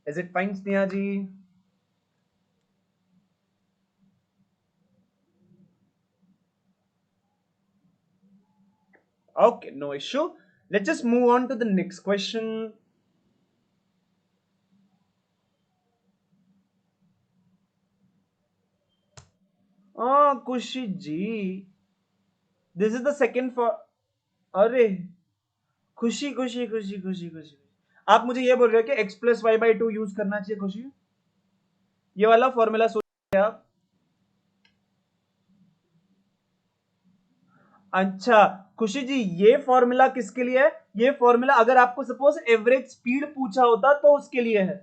Speaker 1: Is it fine, Sneha ji? Okay, no issue. Let's just move on to the next question. Oh, Kushi ji. This is the second for. अरे खुशी खुशी खुशी खुशी खुशी आप मुझे ये बोल रहे हो कि x plus y by 2 use करना चाहिए. खुशी ये वाला फॉर्मूला सोच आप. अच्छा खुशी जी, ये फॉर्मूला किसके लिए है? ये फॉर्मूला अगर आपको सपोज एवरेज स्पीड पूछा होता तो उसके लिए है.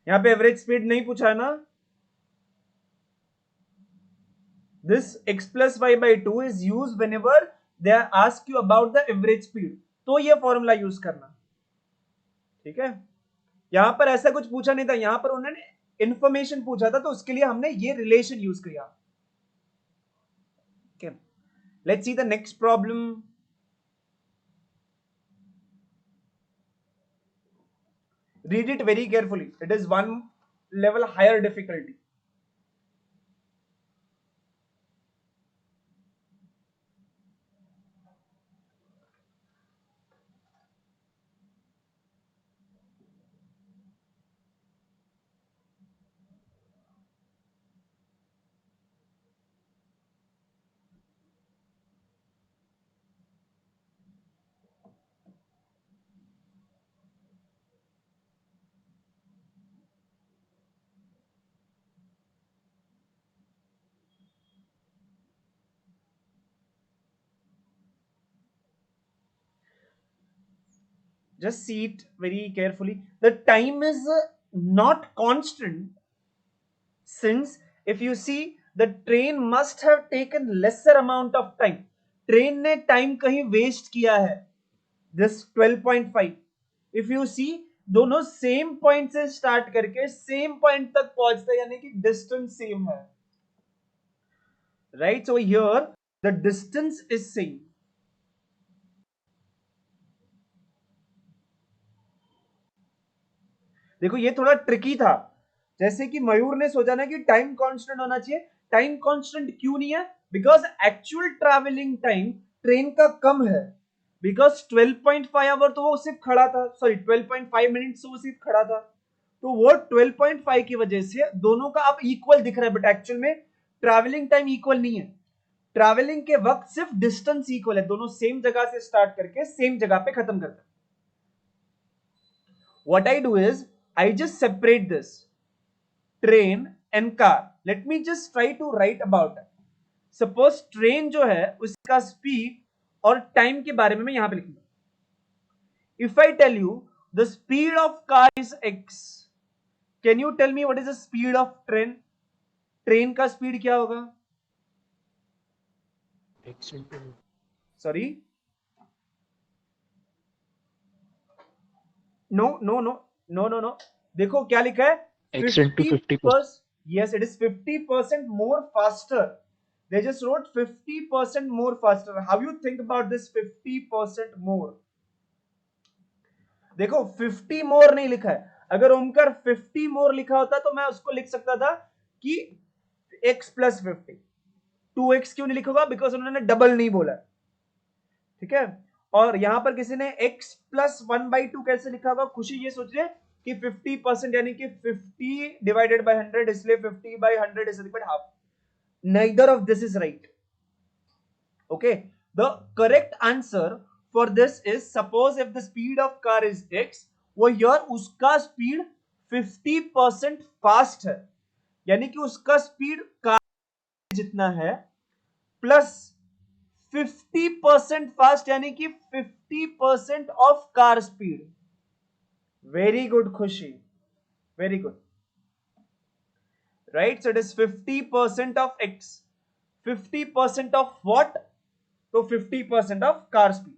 Speaker 1: यहां पे एवरेज स्पीड नहीं पूछा है ना. This x plus y by 2 is used whenever they ask you about the average speed. तो ये फॉर्मूला यूज करना. ठीक है, यहां पर ऐसा कुछ पूछा नहीं था. यहां पर उन्होंने इंफॉर्मेशन पूछा था तो उसके लिए हमने ये रिलेशन यूज किया. Okay, let's see the next problem. Read it very carefully. It is one level higher difficulty. Just see it very carefully. The time is not constant, since if you see the train must have taken lesser amount of time. Train ने टाइम कहीं वेस्ट किया है. दिस 12.5. इफ यू सी दोनों सेम पॉइंट से स्टार्ट करके सेम पॉइंट तक पहुंचते हैं, यानी कि डिस्टेंस सेम है. Right, so here the distance is same. देखो ये थोड़ा ट्रिकी था. जैसे कि मयूर ने सोचा ना कि टाइम कांस्टेंट होना चाहिए. टाइम कांस्टेंट क्यों नहीं है? Because actual travelling time train का कम है. बिकॉज 12.5 आवर तो वो सिर्फ खड़ा था. सॉरी 12.5 मिनट से वो सिर्फ खड़ा था. तो वो 12.5 की वजह से दोनों का अब इक्वल दिख रहा है. बट एक्चुअल में ट्रैवलिंग टाइम इक्वल नहीं है. ट्रैवलिंग के वक्त सिर्फ डिस्टेंस इक्वल है. दोनों सेम जगह से स्टार्ट करके सेम जगह पे खत्म करते हैं. What I do is I just separate this train and car. Let me just try to write about it. Suppose train जो है उसका speed और time के बारे में मैं यहां पे लिखूंगा. If I tell you the speed of car is x, can you tell me what is the speed of train? Train का स्पीड क्या होगा? Sorry, no no no no no no, देखो क्या लिखा है,
Speaker 3: x into 50%.
Speaker 1: Yes, it is 50% more faster. They just wrote 50% more faster. How you think about this 50% more? देखो 50 मोर नहीं लिखा है, अगर ओमकर 50 मोर लिखा होता तो मैं उसको लिख सकता था कि x प्लस 50, 2x क्यों नहीं लिखूंगा, बिकॉज उन्होंने डबल नहीं बोला, ठीक है। और यहां पर किसी ने x प्लस 1/2 कैसे लिखा होगा, खुशी ये सोच रहे कि 50% यानी कि 50 डिवाइडेड बाय 100, इसलिए 50/100 is equal half. neither of this is right. Okay, the correct answer for this is, suppose if the speed of car is x, वो here उसका स्पीड 50% फास्ट है, यानी कि उसका स्पीड कार जितना है प्लस 50% फास्ट, यानी कि 50% of car speed. Very good Khushi, very good, right. So it is 50% of x, 50% of what, तो 50% ऑफ कार स्पीड।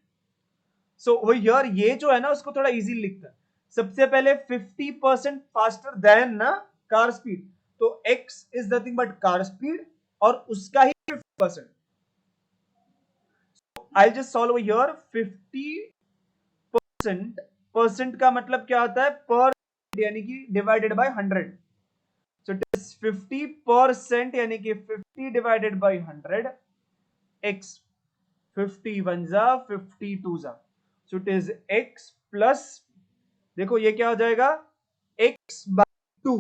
Speaker 1: सो वो यार ये जो है ना उसको थोड़ा इजी लिखता है, सबसे पहले 50% फास्टर देन ना कार स्पीड, तो x is nothing but car speed और उसका ही 50%। आई जस्ट सॉल्व हियर 50% का मतलब क्या होता है, पर, यानी कि divided by 100। So it is 50% यानी कि 50 डिवाइडेड बाय 100, x 50 1 जा 50 2 जा, सो इट इज x प्लस, देखो ये क्या हो जाएगा, x बाय 2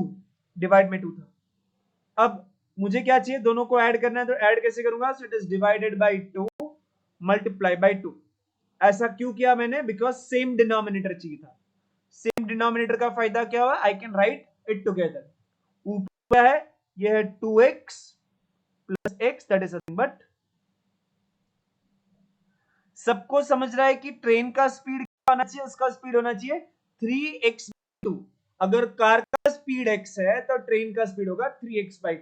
Speaker 1: डिवाइड में 2 था। अब मुझे क्या चाहिए, दोनों को ऐड करना है, तो ऐड कैसे करूंगा, सो it is divided by 2 multiply by 2। ऐसा क्यों किया मैंने, बिकॉज सेम डिनोमिनेटर चाहिए था। सेम डिनोमिनेटर का फायदा क्या हुआ, आई कैन राइट इट टुगेदर। ऊपर है ये है 2x plus x, that is nothing but, सबको समझ रहा है कि ट्रेन का स्पीड क्या होना चाहिए, उसका स्पीड होना चाहिए 3x/2। अगर कार का स्पीड x है तो ट्रेन का स्पीड होगा 3x/2।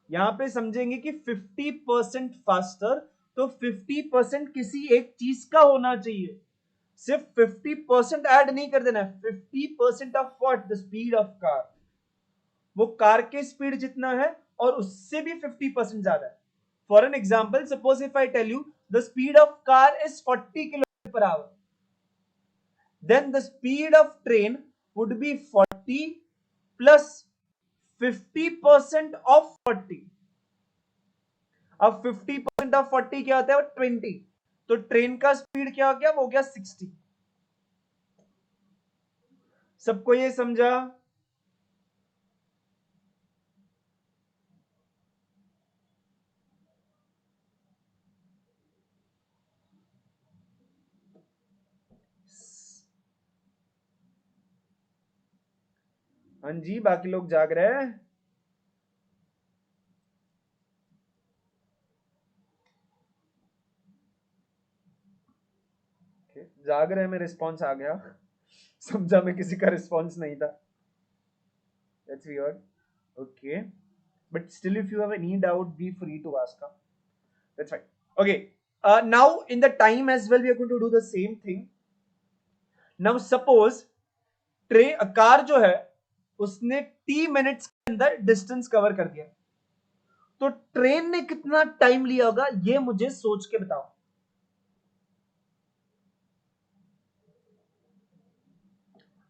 Speaker 1: यहां पे समझेंगे कि 50% फास्टर, तो 50% किसी एक चीज का होना चाहिए, सिर्फ 50% ऐड नहीं कर देना है, 50% of what, the speed of car, वो कार के स्पीड जितना है और उससे भी 50% ज्यादा है। For an example, suppose if I tell you the speed of car is 40 km/h, then the speed of train would be 40 plus 50% of 40। अब 50% ऑफ 40 क्या होता है, 20, तो ट्रेन का स्पीड क्या हो गया, वो हो गया 60। सबको ये समझा, हाँ जी, बाकी लोग जाग रहे हैं, जाग रहे में रिस्पॉन्स आ गया, समझा मैं किसी का रिस्पॉन्स नहीं था, that's weird. Okay, but still if you have any doubt be free to ask, that's right। Okay, now in the time as well we are going to do the same thing। now suppose car जो है उसने t मिनट्स के अंदर डिस्टेंस कवर कर दिया, तो ट्रेन ने कितना टाइम लिया होगा ये मुझे सोच के बताओ।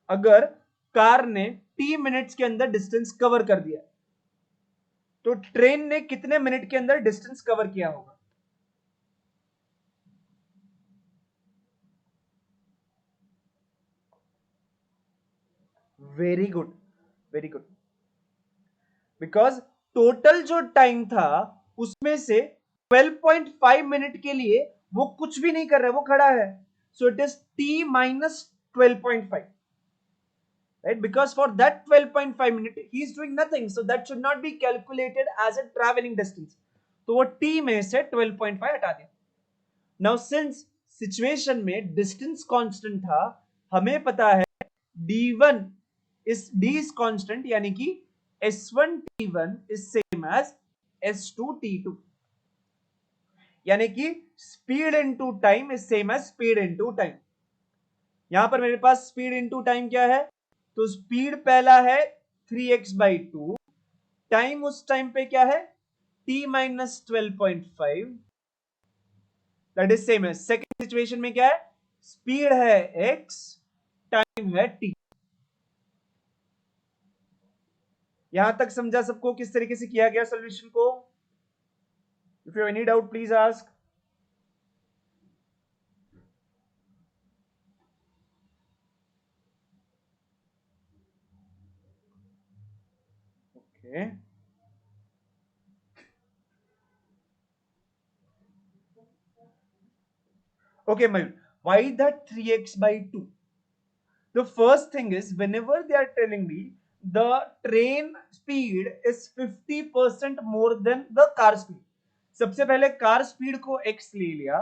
Speaker 1: अगर कार ने t मिनट्स के अंदर डिस्टेंस कवर कर दिया, तो ट्रेन ने कितने मिनट के अंदर डिस्टेंस कवर किया होगा। Very good, very good, because total जो टाइम था उसमें से 12.5 मिनट के लिए वो कुछ भी नहीं कर रहा है, वो खड़ा है, सो it is t minus 12.5, right, because for that 12.5 minute he is doing nothing, so that should not be calculated as a traveling distance, तो वो t में से 12.5 हटा दिया। now since सिचुएशन में डिस्टेंस कांस्टेंट था, हमें पता है d1 is d is constant, यानी कि S1 T1 is same as S2 T2, यानी कि speed into time is same as speed into time. यहां पर मेरे पास स्पीड इनटू टाइम क्या है, तो स्पीड पहला है 3x/2, टाइम उस टाइम पे क्या है t-12.5, that is same as second situation में क्या है, स्पीड है x, टाइम है t। यहां तक समझा सबको किस तरीके से किया गया सॉल्यूशन को? If you have any doubt please ask. Okay, okay Mayur, why that 3x/2? The first thing is, whenever they are telling me the train speed is 50% more than the car speed, सबसे पहले कार स्पीड को x ले लिया,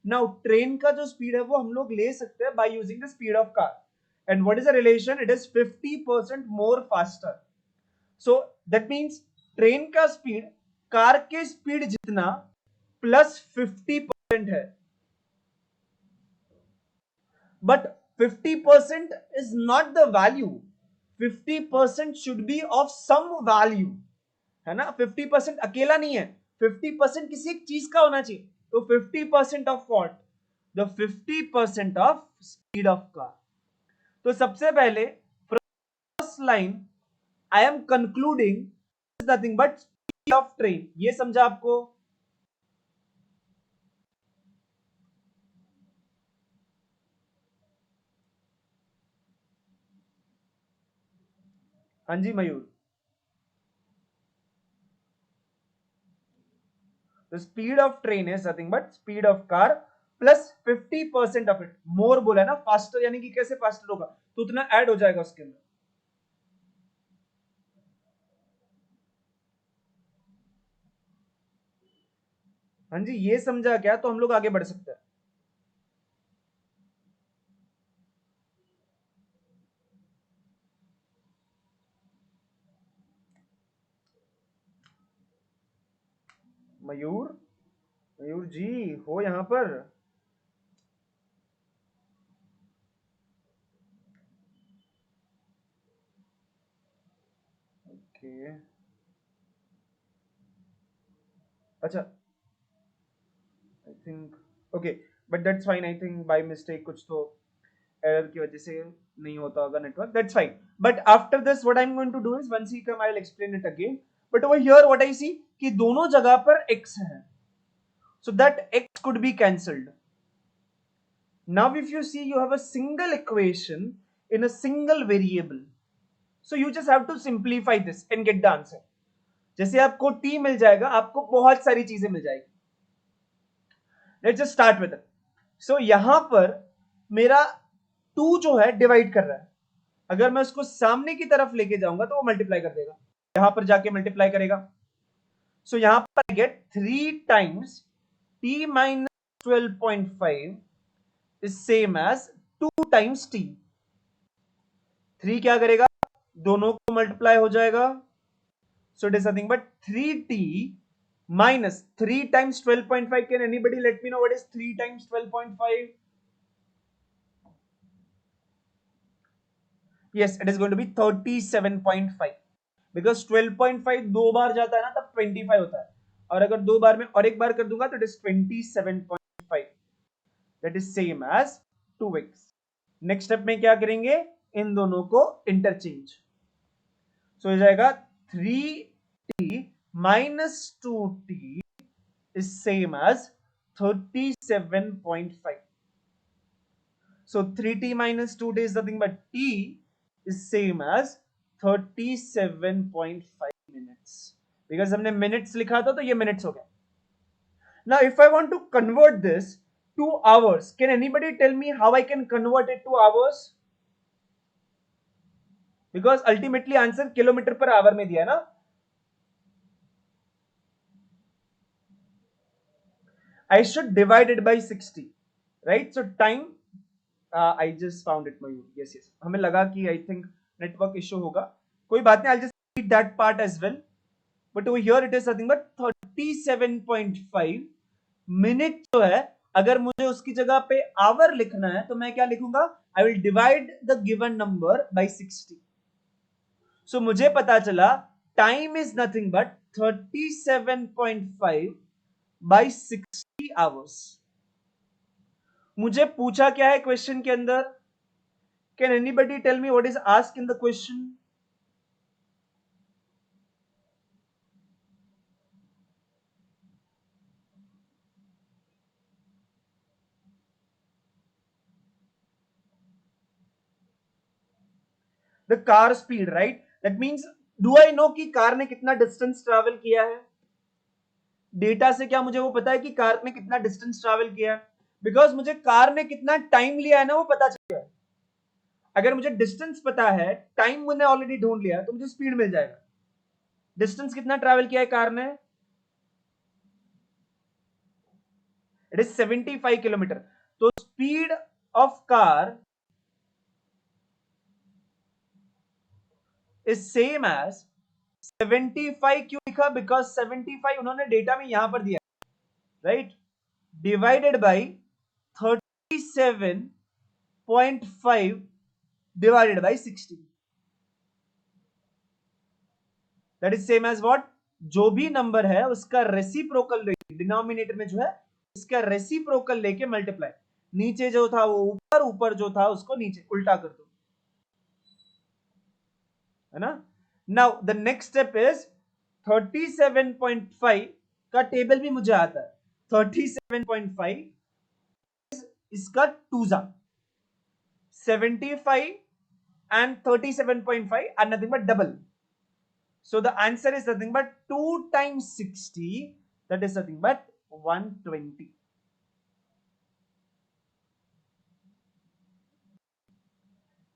Speaker 1: नाउ ट्रेन का जो स्पीड है वो हम लोग ले सकते हैं by using the speed of car, and what is the relation, it is 50% more faster. So that means train का स्पीड कार के स्पीड जितना प्लस 50% है, but 50% is not the value, 50% should be of some value, है ना? 50% अकेला नहीं है, 50% किसी एक चीज का होना चाहिए, तो 50% of what, the 50% of speed of car। तो सबसे पहले first line I am concluding nothing but speed of train, ये समझा आपको? हाँ जी मयूर, the speed of train is nothing but speed of car plus 50% of it, मोर बोला है ना, फास्टर यानी कि कैसे फास्टर होगा, तो उतना ऐड हो जाएगा उसके अंदर। हाँ जी, ये समझा क्या, तो हम लोग आगे बढ़ सकते हैं। मयूर, मयूर जी हो यहां पर? ओके, अच्छा, I think okay, but that's fine, I think by mistake कुछ तो एरर की वजह से नहीं होता होगा network, that's fine. But after this what I am going to do is once he come I will explain it again, but over here what I see कि दोनों जगह पर x है, so that x could be cancelled। Now if you see you have a single equation in a single variable, so you just have to simplify this and get the answer। जैसे आपको t मिल जाएगा, आपको बहुत सारी चीजें मिल जाएगी। Let's just start with it. So यहां पर मेरा 2 जो है डिवाइड कर रहा है, अगर मैं उसको सामने की तरफ लेके जाऊंगा तो वो मल्टीप्लाई कर देगा, यहां पर जाके मल्टीप्लाई करेगा। सो यहां पर get 3 times t-12.5 is same as 2 times t। 3 क्या करेगा, दोनों को मल्टीप्लाई हो जाएगा, so it is nothing but 3t minus 3 times 12.5। can anybody let me know what is 3 times 12.5? yes, it is going to be 37.5, because 12.5 दो बार जाता है ना तब 25 होता है, और अगर दो बार में और एक बार कर दूंगा तो it is 27.5, that is same as 2x। Next step में क्या करेंगे, इन दोनों को इंटरचेंज, सो हो जाएगा 3t minus 2t is same as 37.5। so 3t minus 2t is nothing but t is same as 37.5 minutes, because हमने मिनट्स लिखा था तो ये मिनट्स हो गया। now if I want to convert this to hours, can anybody tell me how I can convert it to hours? because ultimately answer kilometre per hour में दिया है ना। I should divide it by 60, right? so time I just found it, Mayur, yes, हमें लगा कि I think नेटवर्क इशू होगा, कोई बात नहीं, I'll just read that part as well. But over here it is nothing but 37.5 minute जो है, अगर मुझे उसकी जगह पे आवर लिखना है तो मैं क्या लिखूंगा? I will divide the given number by 60. सो मुझे पता चला time is nothing but 37.5 by 60 hours. मुझे पूछा क्या है क्वेश्चन के अंदर? Can anybody tell me what is asked in the question? The car speed, right? That means do I know कि कार ने कितना डिस्टेंस ट्रैवल किया है? डेटा से क्या मुझे वो पता है कि कार ने कितना डिस्टेंस ट्रैवल किया है? बिकॉज मुझे कार ने कितना टाइम लिया है ना वो पता चल गया. अगर मुझे डिस्टेंस पता है, टाइम मैंने ऑलरेडी ढूंढ लिया, तो मुझे स्पीड मिल जाएगा. डिस्टेंस कितना ट्रैवल किया है कार ने? It is 75 kilometre. तो speed of car is same as 75. क्यों लिखा? बिकॉज 75 उन्होंने डेटा में यहां पर दिया, right? Divided by 37.5 divided by 60. That is same as what? जो भी नंबर है उसका रेसिप्रोकल लेके, डिनोमिनेटर में जो है उसका रेसिप्रोकल लेके मल्टीप्लाई. नीचे जो था वो ऊपर, ऊपर जो था उसको नीचे, उल्टा कर दो, है ना? Now the next step is 37.5 का टेबल भी मुझे आता है. 37.5 इसका टूजा 75 and 37.5 are nothing but double. So the answer is nothing but 2 times 60, that is nothing but 120.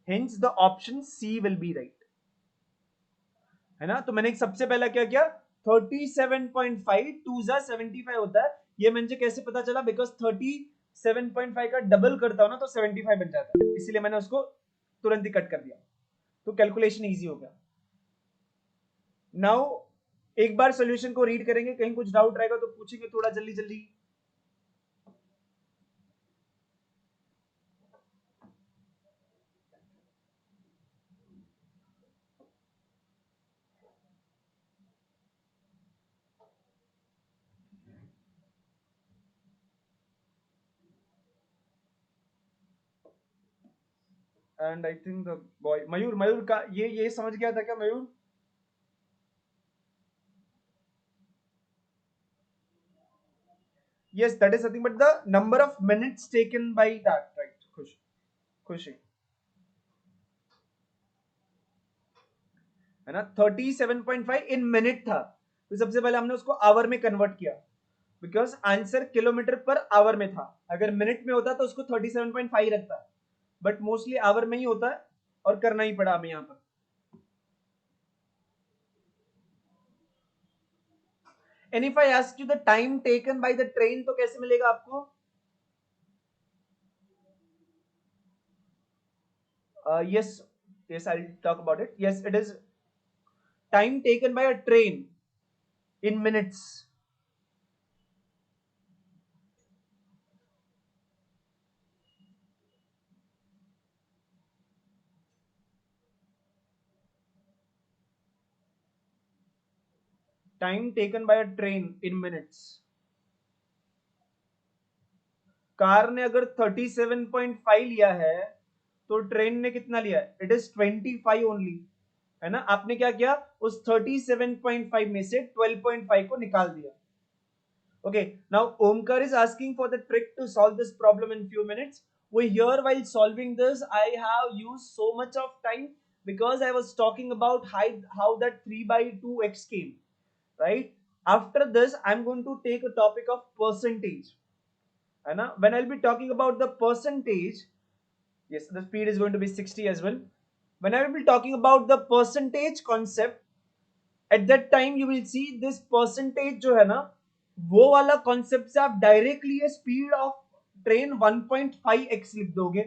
Speaker 1: Hence the option C will be right. है ना? तो मैंने सबसे पहला क्या किया? 37.5 2 जा 75 होता है. ये मुझे कैसे पता चला? बिकॉज 37.5 का डबल करता हूं ना तो 75 बन जाता है, इसीलिए मैंने उसको तुरंत ही कट कर दिया, तो कैलकुलेशन इजी हो गया. नाउ एक बार सॉल्यूशन को रीड करेंगे, कहीं कुछ डाउट रहेगा तो पूछेंगे थोड़ा जल्दी जल्दी. And I think the boy Mayur का ये समझ गया था क्या मयूर? Yes, that is nothing but the number of minutes taken by that, right? खुशी है ना? 37.5 इन मिनट था, तो सबसे पहले हमने उसको आवर में कन्वर्ट किया, because answer kilometre per hour में था. अगर मिनट में होता तो उसको 37.5 रखता, बट मोस्टली आवर में ही होता है और करना ही पड़ा हमें यहां पर. And if I ask you the time taken by the train, तो कैसे मिलेगा आपको? Yes, I'll talk about it. Yes, it is time taken by a train in minutes. Time taken by a train in minutes. Car ने अगर 37.5 लिया है तो ट्रेन ने कितना लिया है? इट इज 25 ओनली, है ना? आपने क्या किया? उस 37.5 में से 12.5 को निकाल दिया. Okay, now Omkar is asking for the trick to solve this problem in few minutes. We here while solving this, I have used so much of time because I was talking about how that 3/2x came, right? After this, I'm going to take a topic of percentage. And when I'll be talking about the percentage, yes, the speed is going to be 60 as well. When I will be talking about the percentage concept, at that time you will see this percentage जो है ना, वो वाला कॉन्सेप्ट से आप डायरेक्टली ये स्पीड ऑफ ट्रेन 1.5x लिख दोगे.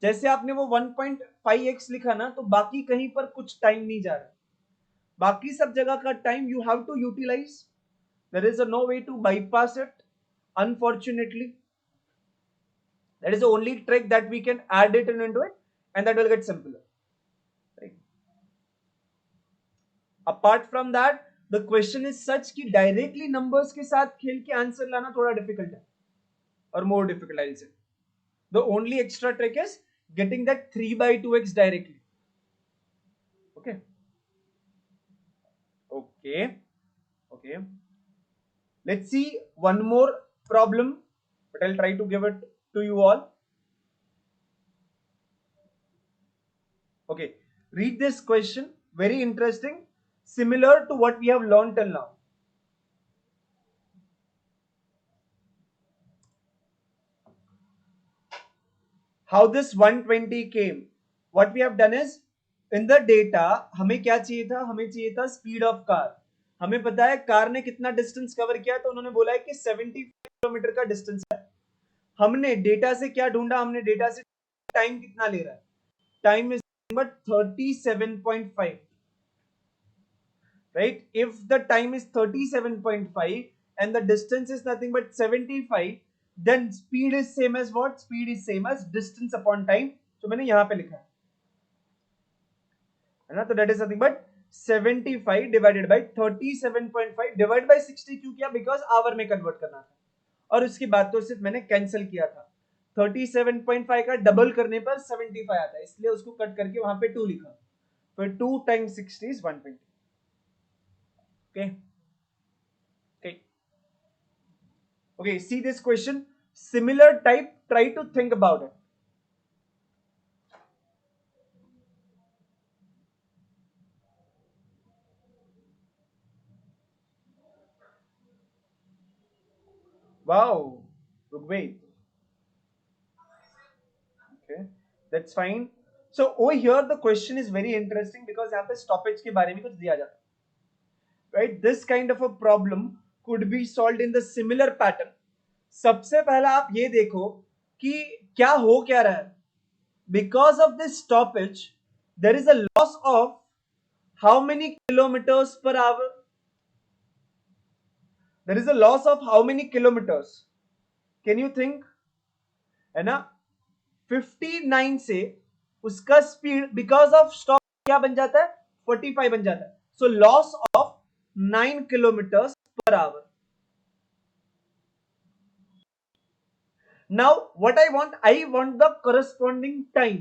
Speaker 1: जैसे आपने वो 1.5x लिखा ना, तो बाकी कहीं पर कुछ टाइम नहीं जा रहा, बाकी सब जगह का time you have to utilise. There is no way to bypass it, unfortunately. That is the only trick that we can add it into it, and that will get simpler. Right? Apart from that, the question is such कि directly numbers के साथ खेल के आंसर लाना थोड़ा difficult है, or more difficult I'll say. The only extra trick is getting that 3/2x directly. Okay. Okay. Let's see one more problem, but I'll try to give it to you all. Okay, read this question. Very interesting, similar to what we have learned till now. How this 120 came? What we have done is, in the data हमें क्या चाहिए था? हमें चाहिए था स्पीड ऑफ कार. हमें पता है कार ने कितना डिस्टेंस कवर किया, तो उन्होंने बोला है कि 75 किलोमीटर का डिस्टेंस है. हमने डेटा से क्या ढूंढा? हमने डेटा से टाइम कितना ले रहा है. Time is but 37.5. right? If the time is 37.5 and the distance is nothing but 75, then speed is same as what? Speed is same as distance upon time. So मैंने यहाँ पे लिखा है ना, तो that is nothing but 75 divided by 37.5 divided by 60. क्यों किया? Because hour में convert करना था, और उसके बाद तो सिर्फ मैंने कैंसिल किया था. 37.5 का डबल करने पर 75 आता है, इसलिए उसको कट करके वहां पे 2 लिखा. फिर 2 times 60 is 120. Okay, see this question, similar type, try to think about it. Wow, wait. Okay, that's fine. So over here the question is very interesting because यहाँ पे stoppage के बारे में कुछ दिया जाता है. Right, this kind of a problem could be solved in the similar pattern. सबसे पहला आप ये देखो कि क्या हो क्या रहा है. Because of this stoppage, there is a loss of how many kilometers per hour? There is a loss of how many kilometers? Can you think? है ना, 59 से उसका स्पीड बिकॉज ऑफ स्टॉप क्या बन जाता है? 45 बन जाता है. So loss of 9 kilometre per our. Now what I want the corresponding time.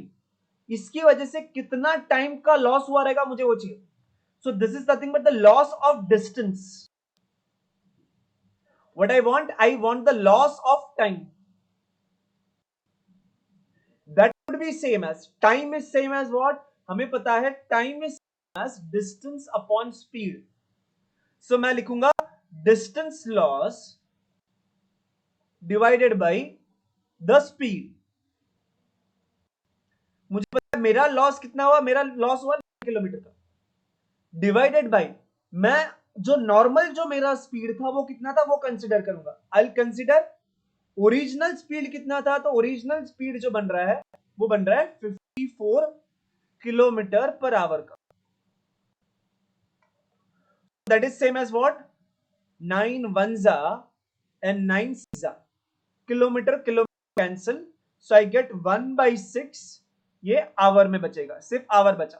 Speaker 1: इसकी वजह से कितना टाइम का लॉस हुआ रहेगा मुझे वो चाहिए. So this is nothing but the loss of distance. What I want the loss of time. That would be same as, time is same as what? हमें पता है time is same as distance upon speed. So मैं लिखूंगा distance loss divided by the speed. मुझे पता है मेरा लॉस कितना हुआ. मेरा लॉस हुआ 9 किलोमीटर का, डिवाइडेड बाय मैं जो नॉर्मल जो मेरा स्पीड था वो कितना था वो कंसिडर करूंगा. I will consider original speed कितना था. तो ओरिजिनल स्पीड जो बन रहा है वो बन रहा है 54 किलोमीटर पर आवर का. That is same as what? 9 ones and 9 sixes. Kilometre cancel. So I get 1/6. ये आवर में बचेगा, सिर्फ आवर बचा.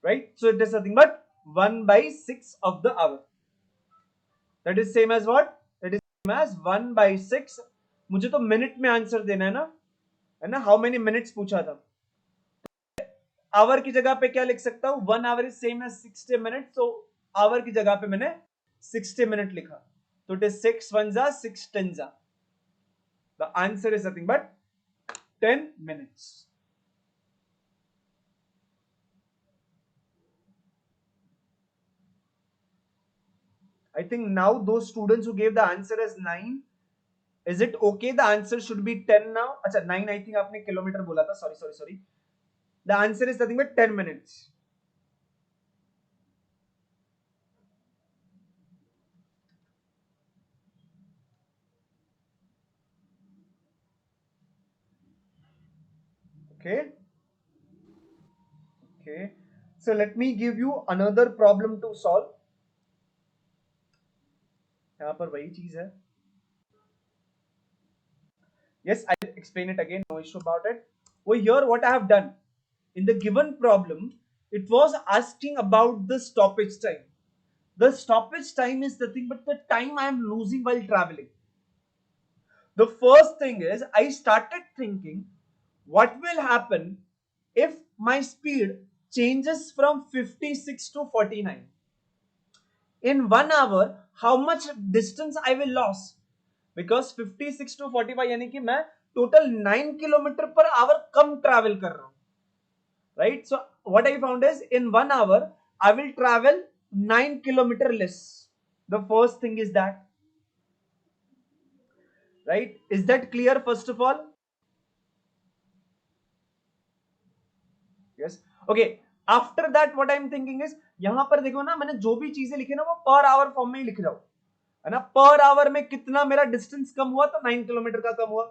Speaker 1: Right, so it is nothing but 1/6 of the hour. That is same as what? That is same as 1/6. मुझे तो मिनट में आंसर देना है ना, हाउ मेनी मिनट्स पूछा था. आवर की जगह पे क्या लिख सकता हूं? 1 hour is same as 60 minute. सो आवर की जगह पे मैंने 60 मिनट लिखा. तो it is 6 ones 6 tens. The answer is nothing but 10 minutes. I think now those students who gave the answer as 9, is it okay? The answer should be 10 now. अच्छा 9 I think आपने किलोमीटर बोला था. Sorry. The answer is nothing but 10 minutes. Okay. Okay, so let me give you another problem to solve. यहाँ पर वही चीज है. Yes, I'll explain it again, no issue about it. Well, here what I have done, in the given problem, it was asking about the stoppage time. The stoppage time is the thing, but the time I am losing while traveling. The first thing is, I started thinking, what will happen if my speed changes from 56 to 49? In 1 hour, how much distance I will lose? Because 56 to 45 यानी कि मैं total 9 kilometre per our come travel कर रहा हूं, right? So what I found is, in 1 hour I will travel 9 kilometer less. The first thing is that, right? Is that clear? First of all, yes. Okay, after that what I'm thinking is, यहां पर देखो ना, मैंने जो भी चीजें लिखी ना वो पर आवर फॉर्म में ही लिख रहा हूं, है ना. पर आवर में कितना मेरा डिस्टेंस कम हुआ, तो 9 किलोमीटर का कम हुआ.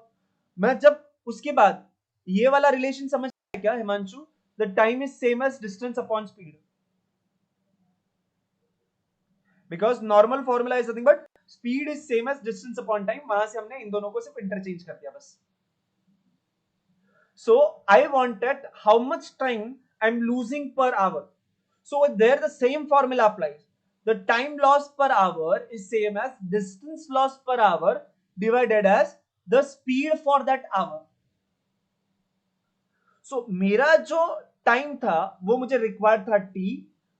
Speaker 1: मैं जब उसके बाद ये वाला रिलेशन समझ क्या Himanshu, the time is same as distance upon speed, because normal formula is nothing but speed is same as distance upon time. वहां से हमने इन दोनों को सिर्फ इंटरचेंज कर दिया बस. So I wanted how much time I'm losing per hour. So there the same formula applies. The time loss per hour is same as distance loss per hour divided as the speed for that hour. So मेरा जो टाइम था वो मुझे रिक्वायर्ड था t.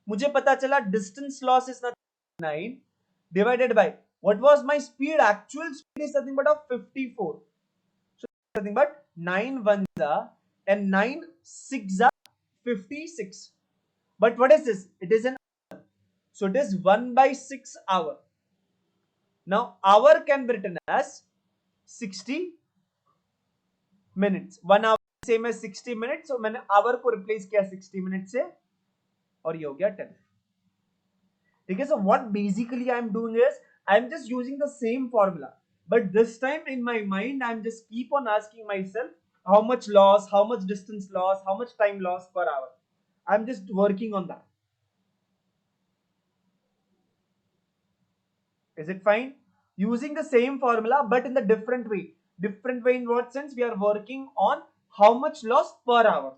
Speaker 1: मुझे पता चला distance loss is nothing 9 divided by what was my speed. Actual speed is nothing but of 54. Nothing but 9 ones are and 9 6 are 56. But what is this? It is an hour. So it is 1 by 6 hour. Now hour can be written as 60 minutes. 1 hour same as 60 minutes. So मैंने hour को replace किया 60 minutes से और ये हो गया 10. ठीक है. So what basically I am doing is, I am just using the same formula. But this time in my mind, I'm just keep on asking myself, how much loss, how much distance loss, how much time loss per hour. I'm just working on that. Is it fine? Using the same formula, but in the different way. Different way in what sense? We are working on how much loss per hour.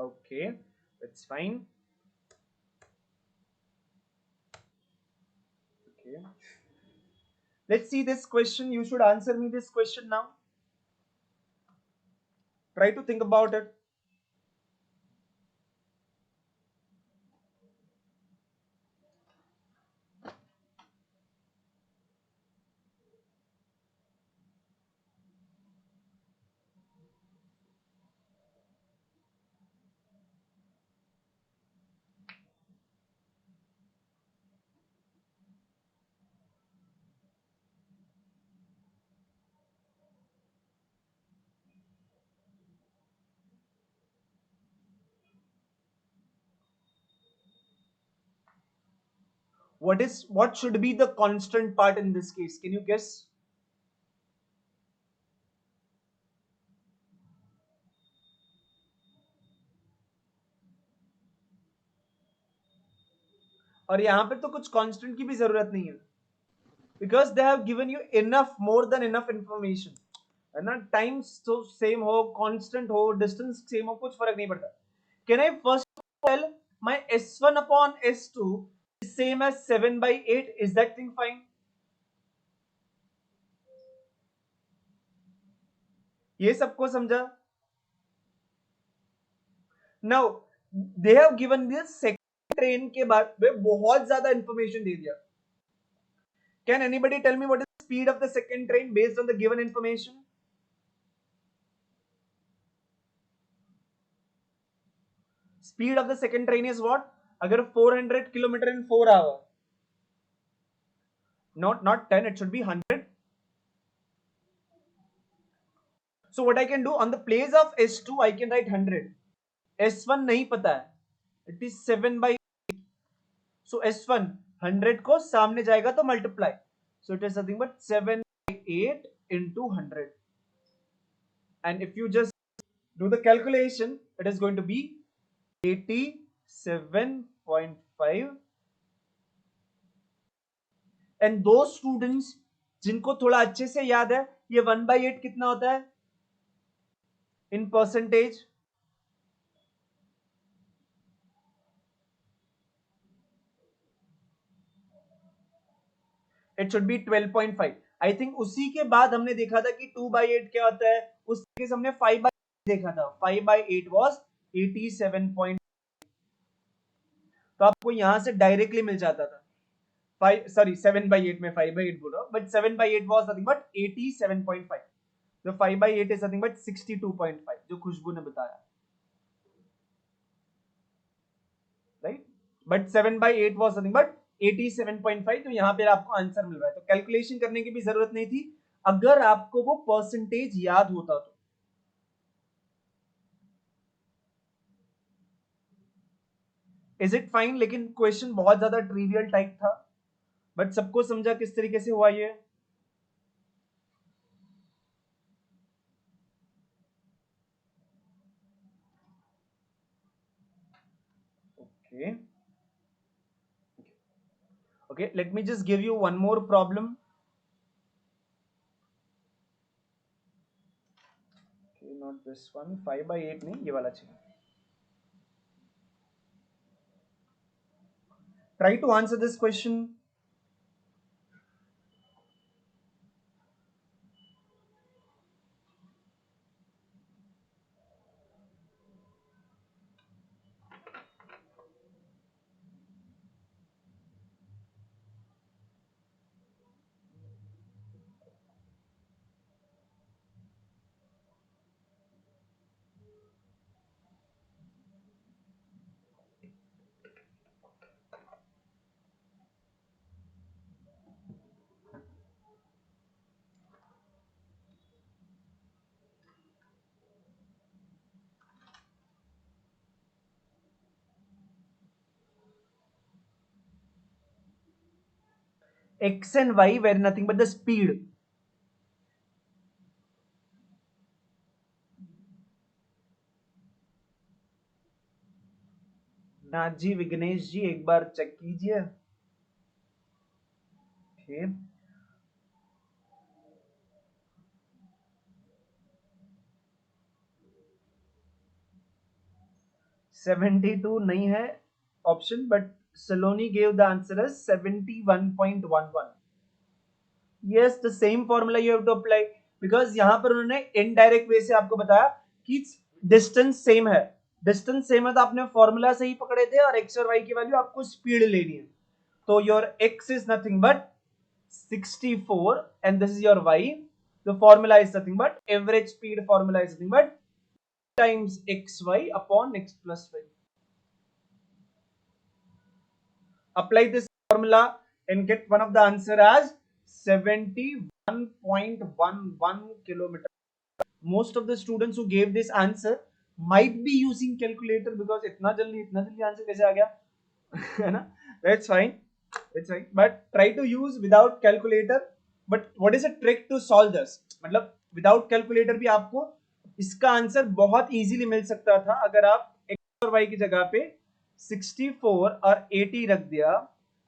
Speaker 1: Okay, that's fine. Okay. Let's see this question. You should answer me this question now. Try to think about it. What should be the constant part in this case? Can you guess? और यहाँ पे तो कुछ कांस्टेंट की भी जरूरत नहीं है, because they have given you enough, more than enough information, है ना. टाइम तो सेम हो, कांस्टेंट हो, डिस्टेंस सेम हो, कुछ फर्क नहीं पड़ता. Can I first tell my s1 upon s2 is same as 7 by 8? Is that thing fine? ये सबको समझा? Now they have given this second train के बाद में बहुत ज्यादा इंफॉर्मेशन दे दिया. Can anybody tell me what is the speed of the second train based on the given information? Speed of the second train is what? Agar 400 kilometer in 4 hours. Not 10, it should be 100. So what I can do, on the place of S2 I can write 100. S1 nahi pata hai. It is 7 by 8. So S1 100 को सामने जाएगा तो multiply, so it is nothing but 7/8 into 100, and if you just do the calculation it is going to be 87.5. and those students जिनको थोड़ा अच्छे से याद है ये 1/8 कितना होता है in percentage, it should be 12.5. I think उसी के बाद हमने देखा था कि 2/8 क्या होता है, उस केस हमने 5/8 देखा था, 5/8 was 87. तो आपको यहां से डायरेक्टली मिल जाता था 7/8 में 5/8 बोल रहा हूं, बट 7/8 was nothing but 87.5. जो 5/8 is nothing but 62.5 जो खुशबू ने बताया, right, but 7/8 was nothing but 87.5. तो यहां पे आपको आंसर मिल रहा है, तो कैलकुलेशन करने की भी जरूरत नहीं थी अगर आपको वो परसेंटेज याद होता तो. Is it fine? लेकिन क्वेश्चन बहुत ज्यादा ट्रिवियल टाइप था, बट सबको समझा किस तरीके से हुआ ये. Okay okay, late me just give you one more problem. Not this one, 5/8 नहीं, ये वाला चाहिए. Try to answer this question. X and Y were nothing but the speed. Nath ji, Vighnesh जी, एक बार चेक कीजिए. ओके, 72 नहीं है option, but Saloni gave the answer as 71.11. yes, the same formula you have to apply, because यहां पर उन्होंने इनडायरेक्ट वे से आपको बताया कि डिस्टेंस सेम है. डिस्टेंस सेम है तो आपने फॉर्मूला सही पकड़े थे और एक्स और वाई की वैल्यू आपको स्पीड लेनी है. तो your x is nothing but 64 and this is your y. The formula is nothing but average speed formula is nothing but times xy upon x plus y. Apply this formula and get one of the answer as 71.11 kilometer. Most of the students who gave this answer might be using calculator, because इतना जल्दी आंसर कैसे आ गया है ना. That's fine, it's fine, but try to use without calculator. But what is a trick to solve this? मतलब without calculator भी आपको इसका आंसर बहुत इजीली मिल सकता था अगर आप x और y की जगह पे 64 और 80 रख दिया.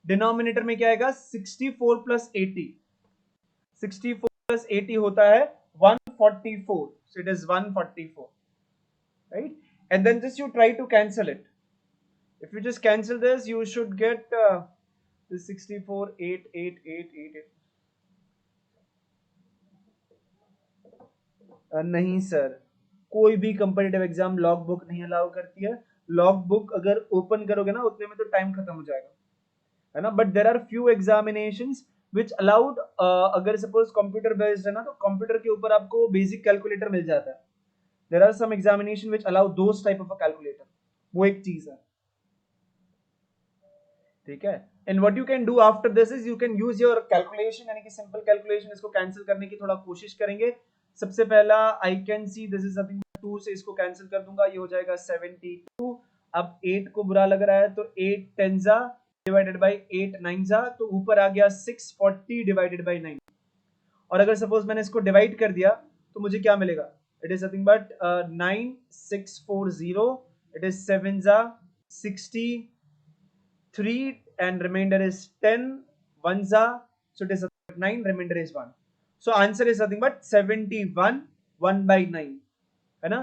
Speaker 1: डिनोमिनेटर में क्या आएगा? 64 प्लस 80. 64 प्लस 80 होता है 144. So it is 144, right? And then just you try to cancel it. If you just cancel this, you should get this 64, 8, 8, 8, 8, 8. नहीं सर, कोई भी कंपटीटिव एग्जाम लॉग बुक नहीं अलाउ करती है. लॉग बुक अगर ओपन करोगे ना उतने में तो टाइम खत्म हो जाएगा, है ना. But there are few examinations which allowed, अगर सपोज कंप्यूटर बेस्ड है ना तो कंप्यूटर के ऊपर आपको बेसिक कैलकुलेटर मिल जाता है. There are some examination which allow those type of a calculator. वो एक चीज है, ठीक है. And what you can do after this is you can use your calculation, यानी कि सिंपल कैलकुलेशन. इसको कैंसिल करने की थोड़ा कोशिश करेंगे. सबसे पहला I can see this is nothing 2 से इसको कैंसिल कर दूंगा, ये हो जाएगा 72. अब 8 को बुरा लग रहा है तो 8 10 जा, डिवाइडेड बाई 8 9 जा, तो ऊपर आ गया 640 डिवाइडेड बाई 9। और अगर सपोज मैंने इसको डिवाइड कर दिया तो मुझे क्या मिलेगा? It is nothing but 9640, it is 7 जा 63 and remainder is 10, 1 za, so it is 9, remainder is 1. So answer is nothing but 71 1 by 9, है ना?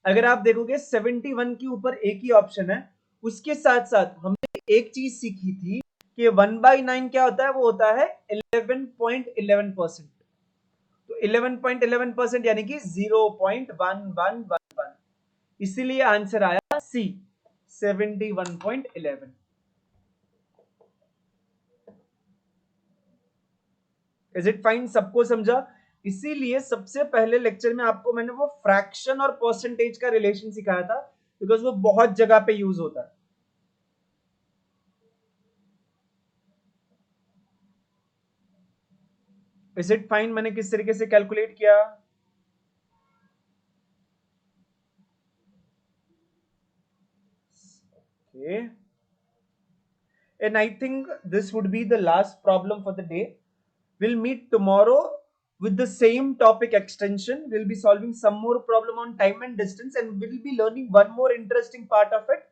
Speaker 1: अगर आप देखोगे 71 के ऊपर एक ही ऑप्शन है, उसके साथ साथ हमने एक चीज सीखी थी कि 1 by 9 क्या होता है? वो होता है 11.11%। तो 11.11% यानी कि 0.1111, इसीलिए आंसर आया सी 71.11। Is it fine? सबको समझा? इसीलिए सबसे पहले लेक्चर में आपको मैंने वो फ्रैक्शन और परसेंटेज का रिलेशन सिखाया था, बिकॉज वो बहुत जगह पे यूज होता है। Is it fine? मैंने किस तरीके से कैलकुलेट किया? Okay. And I think this would be the last problem for the day. We'll meet tomorrow with the same topic extension. We'll be solving some more problem on time and distance, and we'll be learning one more interesting part of it.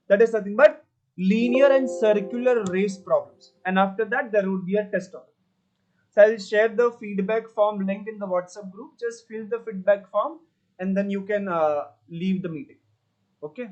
Speaker 1: That is nothing but linear and circular race problems. And after that, there would be a test of it. So I'll share the feedback form link in the WhatsApp group. Just fill the feedback form and then you can leave the meeting. Okay.